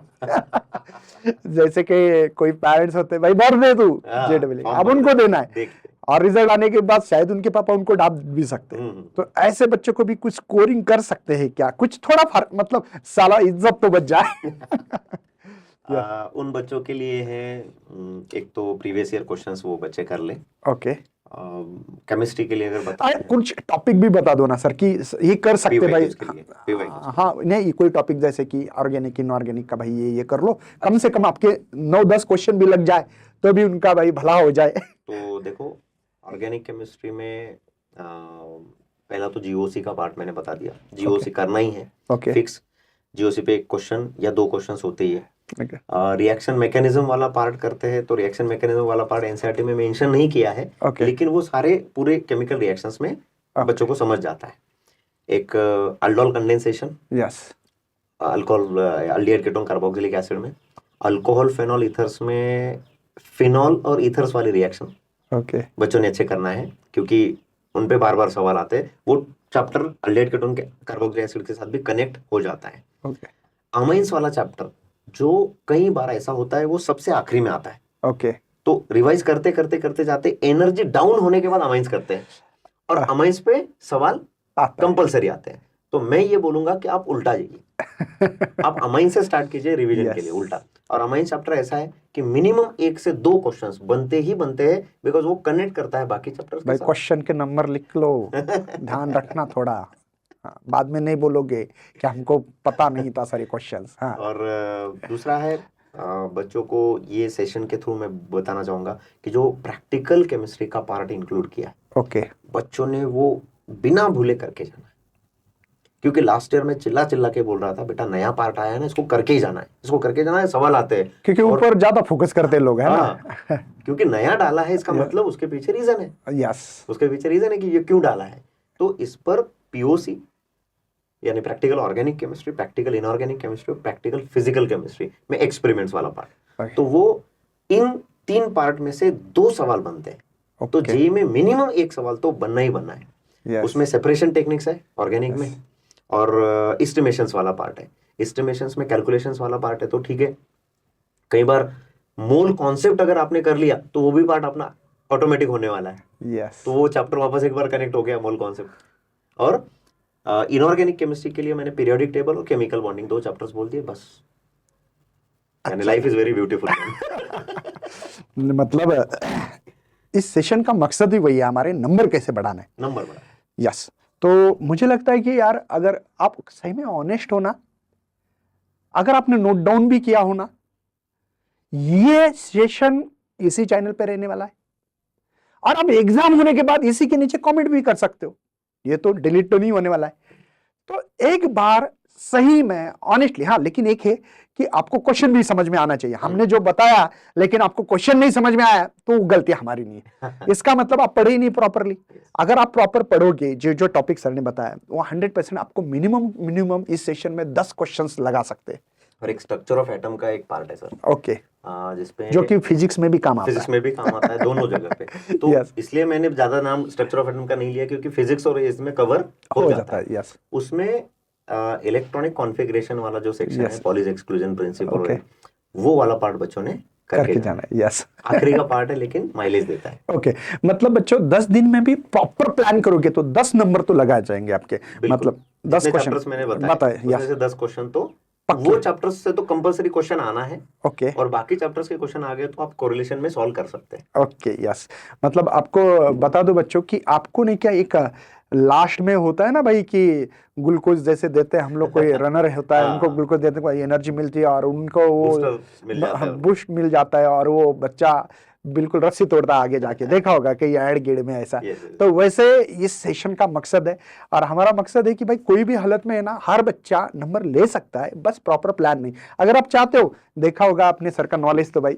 जैसे कि कोई पेरेंट्स होते हैं, भाई भर दे तू जेडब्ल्यू, अब उनको देना है और रिजल्ट आने के बाद शायद उनके पापा उनको डांट भी सकते हैं। तो ऐसे बच्चों को भी कुछ स्कोरिंग कर सकते हैं क्या, कुछ थोड़ा फर्क, मतलब साला इज्जत तो बच जाए उन बच्चों के लिए है, एक तो प्रीवियस ईयर क्वेश्चंस वो बच्चे कर ले। ओके, केमिस्ट्री के लिए अगर बता कुछ टॉपिक भी बता दो ना सर कि ये कर सकते भाई। हाँ नहीं, कोई टॉपिक जैसे कि ऑर्गेनिक इनऑर्गेनिक का, भाई ये कर लो, कम से कम आपके 9-10 क्वेश्चन भी लग जाए तो भी उनका भाई भला हो जाए। तो देखो, ऑर्गेनिक केमिस्ट्री में पहला तो जीओसी का पार्ट मैंने बता दिया, जीओसी करना ही है फिक्स। जीओसी पे एक क्वेश्चन या 2 क्वेश्चन होते ही है। रिएक्शन मैकेनिज्म वाला पार्ट करते हैं, तो रिएक्शन मैकेनिज्म वाला पार्ट एनसीईआरटी में मेंशन नहीं किया है, लेकिन वो सारे पूरे केमिकल रिएक्शंस में बच्चों को समझ जाता है। एक aldol condensation, yes, alcohol aldehyde ketone carboxylic acid में, अल्कोहल फेनॉल ईथर्स में फिनॉल और ईथर्स वाली रिएक्शन बच्चों ने अच्छे करना है, क्योंकि उन पे बार बार सवाल आते हैं। वो चैप्टर अल्डिहाइड कीटोन के कार्बोक्सिलिक एसिड के साथ भी कनेक्ट हो जाता है। अमाइंस वाला चैप्टर जो कई बार ऐसा होता है वो सबसे आखिरी में आता है। तो रिवाइज करते करते करते जाते एनर्जी डाउन होने के बाद अमाइंस करते हैं, और अमाइंस पे सवाल कंपलसरी आते हैं। तो मैं ये बोलूंगा कि आप उल्टा जाइए, आप अमाइंस से स्टार्ट कीजिए रिवीजन के लिए उल्टा। और अमाइंस चैप्टर ऐसा है कि मिनिमम 1 से 2 क्वेश्चंस बनते ही बनते हैं, बिकॉज वो कनेक्ट करता है बाकी चैप्टर्स के साथ। क्वेश्चन के नंबर लिख लो, ध्यान रखना थोड़ा, बाद में नहीं बोलोगे कि हमको पता नहीं था सारे क्वेश्चंस। हाँ। और दूसरा है, बच्चों को ये सेशन के थ्रू मैं बताना चाहूंगा कि जो प्रैक्टिकल केमिस्ट्री का पार्ट इंक्लूड किया है, बच्चों ने वो बिना भूले करके जाना है। क्योंकि लास्ट ईयर में चिल्ला चिल्ला के बोल रहा था, बेटा नया पार्ट आया है ना, इसको करके ही जाना है, इसको करके जाना है, सवाल आते हैं क्योंकि ऊपर ज्यादा फोकस करते लोग, है ना। क्योंकि नया डाला है, इसका मतलब उसके पीछे रीजन है। यस, उसके पीछे रीजन है कि ये क्यों डाला है। तो इस पर पीओसी यानी practical organic chemistry, practical inorganic chemistry, practical physical chemistry में एक्सपेरिमेंट्स वाला पार्ट। तो वो इन 3 पार्ट में से 2 सवाल बनते हैं। तो जेई में मिनिमम 1 सवाल तो बनना ही बनना है। उसमें सेपरेशन टेक्निक्स है ऑर्गेनिक में, और एस्टिमेशंस वाला पार्ट है। एस्टिमेशंस में कैलकुलेशंस वाला पार्ट है, तो ठीक है। कई बार मोल कॉन्सेप्ट अगर आपने कर लिया तो वो भी पार्ट अपना ऑटोमेटिक होने वाला है। तो वो चैप्टर वापस एक बार कनेक्ट हो गया मोल कॉन्सेप्ट। और इनऑर्गेनिक केमिस्ट्री के लिए मैंने पीरियोडिक टेबल और केमिकल बॉन्डिंग 2 चैप्टर्स बोल दिए बस। यानी लाइफ इज वेरी ब्यूटीफुल। मतलब इस सेशन का मकसद ही वही है, हमारे नंबर कैसे बढ़ाने, नंबर बढ़ा। यस। तो मुझे लगता है कि यार अगर आप सही में ऑनेस्ट हो ना, अगर आपने नोट डाउन भी किया हो ना, ये सेशन इसी चैनल पे रहने वाला है, और आप एग्जाम होने के बाद इसी के नीचे कमेंट भी कर सकते हो, ये तो डिलीट तो नहीं होने वाला है। तो एक बार सही में ऑनेस्टली, हाँ, लेकिन एक है कि आपको क्वेश्चन भी समझ में आना चाहिए। हमने जो बताया लेकिन आपको क्वेश्चन नहीं समझ में आया तो गलती हमारी नहीं है। इसका मतलब आप पढ़े ही नहीं प्रॉपरली। अगर आप प्रॉपर पढ़ोगे, जो जो टॉपिक सर ने बताया, वो 100% आपको मिनिमम इस सेशन में 10 क्वेश्चंस लगा सकते हैं। और एक स्ट्रक्चर ऑफ एटम का एक पार्ट है सर, ओके, जिसपे जो कि फिजिक्स में भी काम आता है। फिजिक्स में भी काम आता है, दोनों जगह पे। तो इसलिए मैंने ज्यादा नाम स्ट्रक्चर ऑफ एटम का नहीं लिया, क्योंकि फिजिक्स और इसमें कवर हो जाता है। यस। उसमें इलेक्ट्रॉनिक कॉन्फ़िगरेशन वाला जो सेक्शन है, पॉलीज एक्सक्लूजन प्रिंसिपल, वो वाला पार्ट बच्चों ने करके जाना है। यस, आखिरी का पार्ट है लेकिन माइलेज देता है। ओके, मतलब बच्चों 10 दिन में भी प्रॉपर प्लान करोगे तो 10 नंबर तो लगाए जाएंगे आपके। मतलब 10 क्वेश्चन मैंने बताया, उसमें से 10 क्वेश्चन तो वो चैप्टर्स से तो कंपलसरी क्वेश्चन आना है। ओके, और बाकी चैप्टर्स के क्वेश्चन आ गए तो आप कोरिलेशन में सॉल्व कर सकते हैं। Okay, yes. मतलब आपको बता दो बच्चों कि आपको नहीं, क्या एक लास्ट में होता है ना भाई कि ग्लूकोज जैसे देते हैं हम लोग, कोई रनर होता है, उनको ग्लूकोज देते हैं, एनर्जी मिलती है और उनको वो बूस्ट मिल जाता है और वो बच्चा बिल्कुल रस्सी तोड़ता आगे जाके, देखा होगा कई एड गेड में ऐसा। तो वैसे इस सेशन का मकसद है, और हमारा मकसद है कि भाई कोई भी हालत में है ना, हर बच्चा नंबर ले सकता है, बस प्रॉपर प्लान नहीं। अगर आप चाहते हो, देखा होगा आपने सर का नॉलेज, तो भाई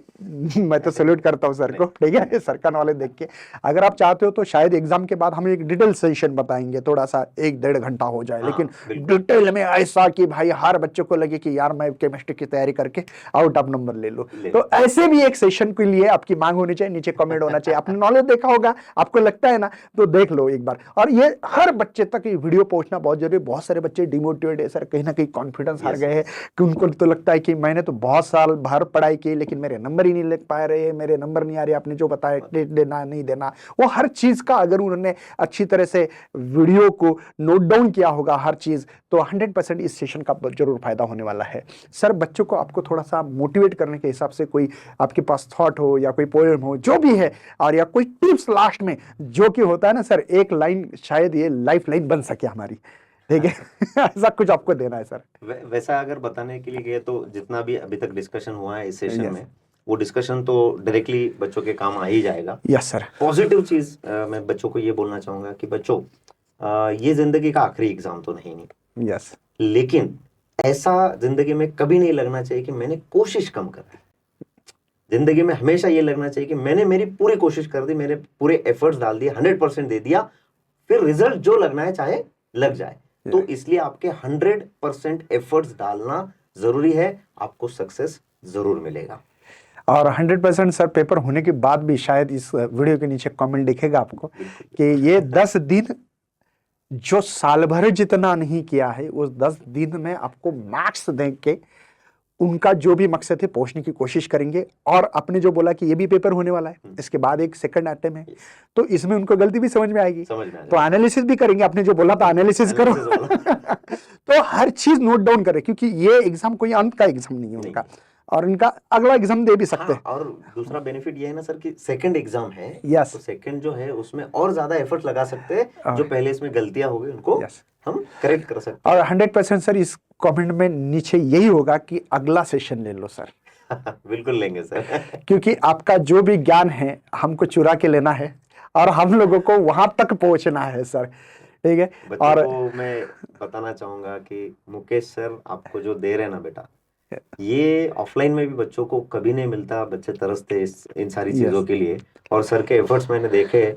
मैं तो सैल्यूट करता हूँ सर को, ठीक है, सर का नॉलेज देख के। अगर आप चाहते हो तो शायद एग्जाम के बाद हम एक डिटेल सेशन बताएंगे, थोड़ा सा 1-1.5 घंटा हो जाए, लेकिन डिटेल में ऐसा कि भाई हर बच्चे को लगे कि यार मैं केमिस्ट्री की तैयारी करके आउट ऑफ नंबर ले लो। तो ऐसे भी एक सेशन के लिए आपकी मांग होनी चाहिए, नीचे कमेंट होना चाहिए। आपने नॉलेज देखा होगा, आपको लगता है ना, तो देख लो एक बार। और ये हर बच्चे तक ये वीडियो पहुंचना बहुत जरूरी है। बहुत सारे बच्चे डिमोटिवेट है सर, कहीं ना कहीं कॉन्फिडेंस हार गए हैं, कि उनको तो लगता है कि मैंने तो बहुत साल भर पढ़ाई की लेकिन मेरे नंबर ही नहीं ले पा रहे, मेरे नंबर नहीं आ रहे, आपने जो बताया टेस्ट देना नहीं देना, वो हर चीज का अगर उन्होंने अच्छी तरह से वीडियो को नोट डाउन किया होगा हर चीज, तो 100% इस सेशन का जरूर फायदा होने वाला है। सर बच्चों को आपको थोड़ा सा मोटिवेट करने के हिसाब से कोई आपके पास थॉट हो या कोई पोएम हो, जो भी है, और या कोई टिप्स लास्ट में, जो कि होता है ना सर, एक लाइन शायद ये लाइफ लाइन बन सके हमारी, ठीक है। ऐसा कुछ आपको देना है सर। वैसा अगर बताने के लिए गए तो जितना भी अभी तक डिस्कशन हुआ है इस सेशन में, वो डिस्कशन तो डायरेक्टली बच्चों के काम आ ही जाएगा। Yes sir. पॉजिटिव चीज मैं बच्चों को ये बोलना चाहूंगा कि बच्चों, ये जिंदगी का आखिरी एग्जाम तो नहीं। यस। लेकिन ऐसा जिंदगी में कभी नहीं लगना चाहिए कि मैंने कोशिश कम कर दी। जिंदगी में हमेशा ये लगना चाहिए कि मैंने मेरी पूरी कोशिश कर दी, मेरे पूरे एफर्ट्स डाल दिए, 100% दे दिया, फिर रिजल्ट जो लगना है चाहे लग जाए। तो इसलिए आपके 100% एफर्ट्स डालना जरूरी है, आपको सक्सेस जरूर मिलेगा। और 100% सर पेपर होने के बाद भी शायद इस वीडियो के नीचे कमेंट दिखेगा आपको कि ये 10 दिन जो साल भर जितना नहीं किया है, उस 10 दिन में आपको मार्क्स देख के उनका जो भी मकसद है पहुंचने की कोशिश करेंगे। और आपने जो बोला कि ये भी पेपर होने वाला है, इसके बाद एक सेकंड अटेम्प्ट है, तो इसमें उनको गलती भी समझ में आएगी, तो एनालिसिस भी करेंगे। आपने जो बोला था एनालिसिस करो। तो हर चीज नोट डाउन करें, क्योंकि ये एग्जाम कोई अंत का एग्जाम नहीं है उनका, और इनका अगला एग्जाम दे भी सकते हैं। और दूसरा बेनिफिट ये है ना सर कि सेकंड एग्जाम है, यस, तो सेकंड जो है उसमें और ज्यादा एफर्ट लगा सकते हैं, जो पहले इसमें गलतियां हो गई उनको हम करेक्ट कर सकते हैं। और 100% सर इस कमेंट में नीचे यही होगा कि अगला सेशन ले लो सर। बिल्कुल लेंगे सर। क्योंकि आपका जो भी ज्ञान है हमको चुरा के लेना है और हम लोगों को वहां तक पहुंचना है सर, ठीक है। और मैं बताना चाहूंगा कि मुकेश सर आपको जो दे रहे हैं ना बेटा, ये ऑफलाइन में भी बच्चों को कभी नहीं मिलता। बच्चे तरसते इन सारी चीजों के लिए, और सर के एफर्ट्स मैंने देखे,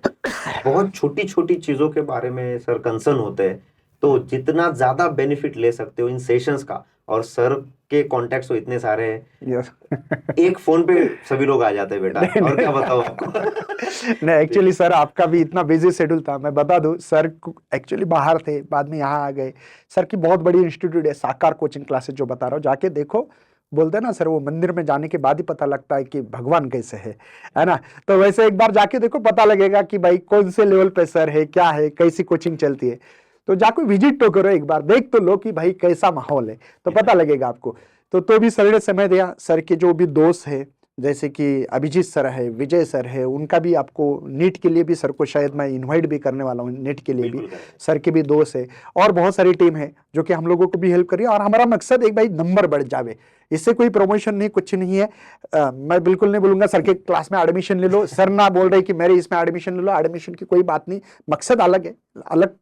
बहुत छोटी छोटी चीजों के बारे में सर कंसर्न होते हैं तो जितना ज्यादा बेनिफिट ले सकते हो इन सेशंस का, और सर के कॉन्टेक्ट्स तो इतने सारे हैं, यस एक फोन पे सभी लोग आ जाते हैं बेटा, नहीं, और क्या नहीं। बताओ आपको। नहीं, एक्चुअली सर आपका भी इतना बिजी शेड्यूल था, मैं बता दूं सर एक्चुअली बाहर थे, बाद में यहाँ आ गए। सर की बहुत बड़ी इंस्टीट्यूट है साकार कोचिंग क्लासेस, जो बता रहा हूँ, जाके देखो। बोलते हैं ना सर, वो मंदिर में जाने के बाद ही पता लगता है कि भगवान कैसे है ना। तो वैसे एक बार जाके देखो, पता लगेगा कि भाई कौन से लेवल पे सर है, क्या है, कैसी कोचिंग चलती है। तो जाके विजिट तो करो, एक बार देख तो लो कि भाई कैसा माहौल है, तो पता लगेगा आपको। तो भी सर ने समय दिया। सर के जो भी दोस्त है, जैसे कि अभिजीत सर है, विजय सर है, उनका भी आपको नीट के लिए भी सर को शायद मैं इनवाइट भी करने वाला हूँ, नीट के लिए भी। बिल्कुल करेंगे। सर के भी दोस्त है, और बहुत सारी टीम है जो कि हम लोगों को भी हेल्प कर रही है। और हमारा मकसद एक भाई नंबर बढ़ जावे, इससे कोई प्रमोशन नहीं, कुछ नहीं है। मैं बिल्कुल नहीं बोलूंगा सर के क्लास में एडमिशन ले लो, सर ना बोल रहे कि मेरे इसमें एडमिशन ले लो, एडमिशन की कोई बात नहीं। मकसद अलग है, अलग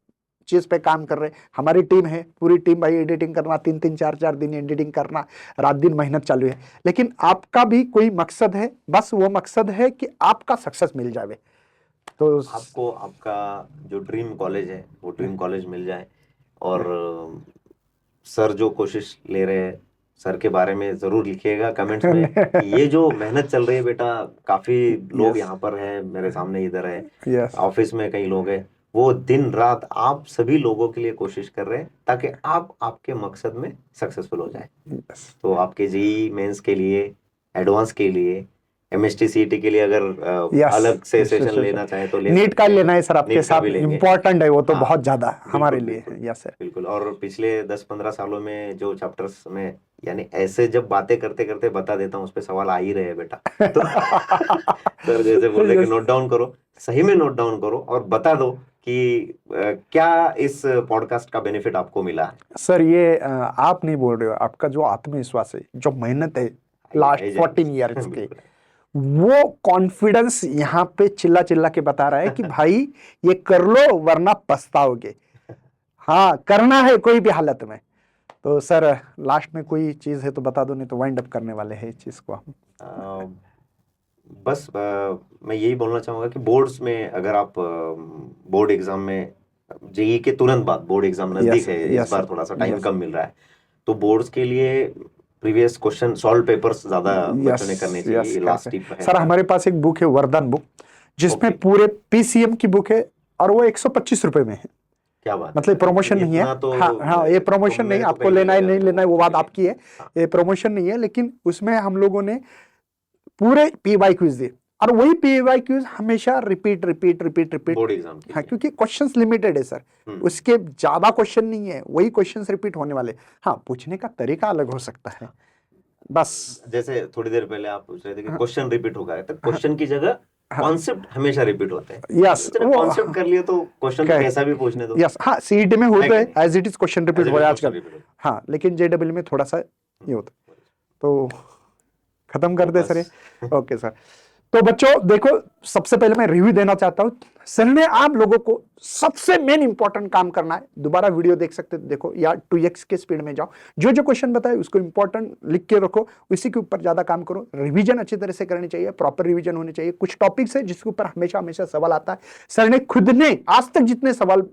चीज पे काम कर रहे हैं। हमारी टीम है, पूरी टीम भाई, एडिटिंग करना, 3-3 4-4 दिन एडिटिंग करना, रात दिन मेहनत चालू है। लेकिन आपका भी कोई मकसद है, बस वो मकसद है कि आपका सक्सेस मिल जाए। तो आपको आपका जो ड्रीम कॉलेज है वो ड्रीम कॉलेज मिल जाए, और सर जो कोशिश ले रहे हैं, सर के बारे में जरूर लिखिएगा कमेंट्स में कि ये जो मेहनत चल रही है बेटा, काफी लोग यस यहाँ पर हैं, मेरे सामने इधर है, यस ऑफिस में कई लोग हैं, वो दिन रात आप सभी लोगों के लिए कोशिश कर रहे हैं ताकि आप आपके मकसद में सक्सेसफुल हो जाए। यस तो आपके जेई मेंस के लिए, एडवांस के लिए, एमएसटी सीईटी के लिए अगर यस अलग से सेशन लेना चाहे तो ले नीट सकते का हैं। लेना है सर, आपके नीट का साथ भी लेंगे। इम्पोर्टेंट है वो, तो हाँ, बहुत ज्यादा हमारे बिल्कुल लिए बिल्कुल है। Yes sir. बिल्कुल। और पिछले 10-15 सालों में जो चैप्टर्स में, यानी ऐसे जब बातें करते करते बता देता हूँ, उस पर सवाल आ ही रहे हैं बेटा। तो सर जैसे बोल रहे कि यस नोट डाउन करो, सही में नोट डाउन करो और बता दो कि क्या इस पॉडकास्ट का बेनिफिट आपको मिला है। सर, ये आप नहीं बोल रहे हो, आपका जो आत्मविश्वास है, जो मेहनत है लास्ट आई 14 जाएगी। ईयर्स के, बिल्कुल। वो कॉन्फिडेंस यहाँ पे चिल्ला चिल्ला के बता रहा है कि भाई ये कर लो वरना पछताओगे। हाँ, करना है कोई भी हालत में। तो सर लास्ट में कोई चीज है तो बता दो, नहीं तो वाइंड अप करने वाले हैं इस चीज को हम। बस मैं यही बोलना चाहूँगा कि बोर्ड्स में अगर आप बोर्ड एग्जाम में, जेई के तुरंत बाद बोर्ड एग्जाम नज़दीक यस है, इस यस बार सर। थोड़ा सा टाइम यस कम मिल रहा है, तो बोर्ड्स के लिए प्रीवियस क्वेश्चन सॉल्व पेपर्स ज़्यादा बच्चों ने करने यस चाहिए, यस ये करते लास्ट हैं। टिप है सर सर। हमारे पास एक बुक है, वरदान बुक, जिसमें ओके, पूरे पीसीएम की बुक है, और वो 125 रुपए में है। क्या बात है मतलब सर, प्रमोशन नहीं है। इतना तो हाँ हाँ, ये तो प्रमोशन नहीं, मेरे को आपको कहीं लेना है मिलेगा नहीं नहीं लेना है वो बुक बात के लिए। आपकी है। हाँ, ये प्रमोशन नहीं है, लेकिन उसमें हम लोगों ने पूरे पीवाई क्विज दिए, और वही पीवाई क्विज हमेशा repeat repeat repeat repeat. Board exam के हाँ, लिए। क्योंकि क्वेश्चंस लिमिटेड है सर, हम्म। उसके ज्यादा क्वेश्चन नहीं है, वही क्वेश्चंस रिपीट होने वाले। हाँ, पूछने का तरीका अलग हो सकता है बस। जैसे थोड़ी देर पहले आप पूछ रहे थे कि हाँ क्वेश्चन रिपीट होगा, तो हाँ क्वेश्चन की जगह हाँ। कॉन्सेप्ट हमेशा रिपीट होते हैं। यस बच्चे ने वो कॉन्सेप्ट कर लिए तो क्वेश्चन तो कैसा भी पूछने दो, यस हाँ, सीईटी में है होता कि है नहीं? As it is, question repeat as हो इट रहा इज है क्वेश्चन आजकल। रिपीट होता हाँ, लेकिन जेडब्ल्यू में थोड़ा सा है। ये होता है। तो खत्म तो कर दे सर ये। बस। Okay sir. तो बच्चों देखो, सबसे पहले मैं रिव्यू देना चाहता हूं। सर ने आप लोगों को सबसे मेन इंपॉर्टेंट काम करना है, दोबारा वीडियो देख सकते हो, देखो, या 2x के स्पीड में जाओ, जो जो क्वेश्चन बताए उसको इंपॉर्टेंट लिख के रखो, उसी के ऊपर ज्यादा काम करो। रिवीजन अच्छी तरह से करनी चाहिए, प्रॉपर रिवीजन होनी चाहिए। कुछ टॉपिक्स है जिसके ऊपर हमेशा हमेशा सवाल आता है, सर ने खुद ने आज तक जितने सवाल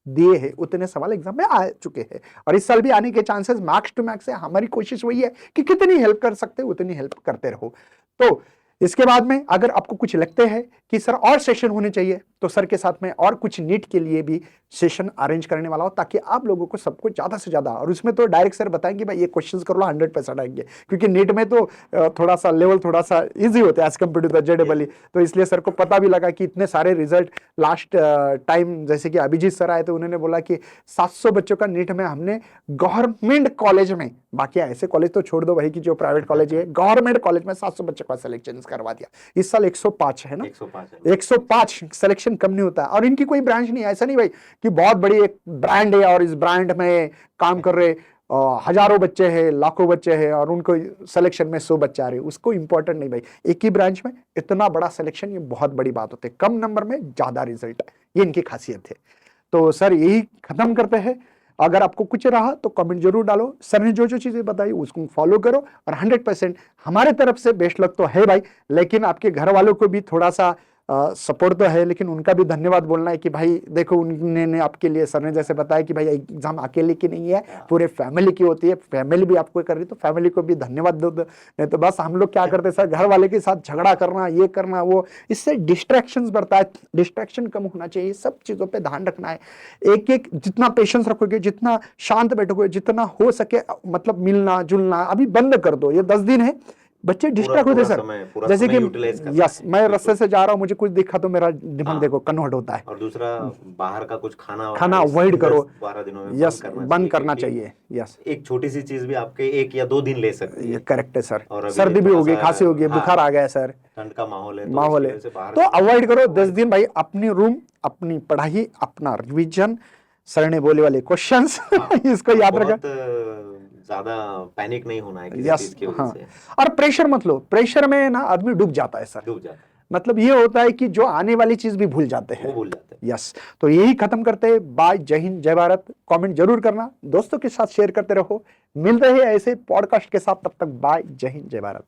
दिए हैं उतने सवाल एग्जाम में आ चुके हैं, और इस साल भी आने के चांसेस मैक्स टू मैक्स है। हमारी कोशिश वही है कि कितनी हेल्प कर सकते हो उतनी हेल्प करते रहो। तो इसके बाद में अगर आपको कुछ लगते हैं कि सर और सेशन होने चाहिए, तो सर के साथ में और कुछ नीट के लिए भी सेशन अरेंज करने वाला हो, ताकि आप लोगों को सबको ज्यादा से ज्यादा, और उसमें तो डायरेक्ट सर बताएंगे भाई ये क्वेश्चंस कर लो, 100% आएंगे, क्योंकि नीट में तो थोड़ा सा लेवल थोड़ा सा इजी होता है as compare to the JW. तो इसलिए सर को पता भी लगा कि इतने सारे रिजल्ट लास्ट टाइम, जैसे कि अभिजीत सर आए तो उन्होंने बोला कि 700 बच्चों का नीट में हमने गवर्नमेंट कॉलेज में, बाकी ऐसे कॉलेज तो छोड़ दो भाई कि जो प्राइवेट कॉलेज है, गवर्नमेंट कॉलेज में 700 बच्चों का सिलेक्शन करवा दिया। इस साल 105 है ना, 105 है। 105 सिलेक्शन कम नहीं होता है। और इनकी कोई ब्रांच नहीं है, ऐसा नहीं भाई कि बहुत बड़ी एक ब्रांड है और इस ब्रांड में काम कर रहे हजारों बच्चे हैं, लाखों बच्चे हैं, और उनको सिलेक्शन में 100 बच्चे आ रहे हैं, उसको इंपॉर्टेंट नहीं भाई। एक ही ब्रांच में इतना बड़ा सिलेक्शन, ये बहुत बड़ी बात होती है। कम नंबर में ज्यादा रिजल्ट, ये इनकी खासियत है। तो सर यही खत्म करते हैं। अगर आपको कुछ रहा तो कमेंट जरूर डालो। सर ने जो जो चीजें बताई उसको फॉलो करो, और 100% हमारे तरफ से बेस्ट लक तो है भाई, लेकिन आपके घर वालों को भी थोड़ा सा सपोर्ट तो है, लेकिन उनका भी धन्यवाद बोलना है कि भाई देखो उन्होंने आपके लिए, सर ने जैसे बताया कि भाई एग्जाम अकेले की नहीं है, पूरे फैमिली की होती है, फैमिली भी आपको कर रही है, तो फैमिली को भी धन्यवाद दो। नहीं तो बस हम लोग क्या करते हैं सर, घर वाले के साथ झगड़ा करना, ये करना वो, इससे डिस्ट्रैक्शंस बढ़ता है, डिस्ट्रैक्शन कम होना चाहिए, सब चीजों पे ध्यान रखना है। एक एक जितना पेशेंस रखोगे, जितना शांत बैठोगे, जितना हो सके मतलब मिलना जुलना अभी बंद कर दो। ये 10 दिन है, बच्चे डिस्ट्रैक्ट होते सर, जैसे कि यस मैं रास्ते से जा रहा हूँ, मुझे कुछ दिखा तो मेरा दिमाग देखो कन्वर्ट होता है। और दूसरा बाहर का कुछ खाना अवॉइड करो, 12 दिनों में यस बंद करना चाहिए। यस एक छोटी सी चीज भी आपके 1 या 2 दिन ले सकती है। ये करेक्ट है सर। सर्दी भी होगी, खांसी होगी, बुखार आ गया है सर, ठंड का माहौल है, तो अवॉइड करो 10 दिन भाई। अपनी रूम, अपनी पढ़ाई, अपना रिविजन, सर ने बोले वाले क्वेश्चंस इसको याद रखा, ज्यादा पैनिक नहीं होना है किसी चीज की वजह से। और प्रेशर मत लो, प्रेशर में ना आदमी डूब जाता है सर, डूब जाता है। मतलब ये होता है कि जो आने वाली चीज भी भूल जाते हैं, वो भूल जाते हैं। यस, तो यही खत्म करते हैं। बाय, जय हिंद, जय भारत। कमेंट जरूर करना, दोस्तों के साथ शेयर करते रहो। मिलते हैं ऐसे पॉडकास्ट के साथ, तब तक बाय, जय हिंद, जय भारत।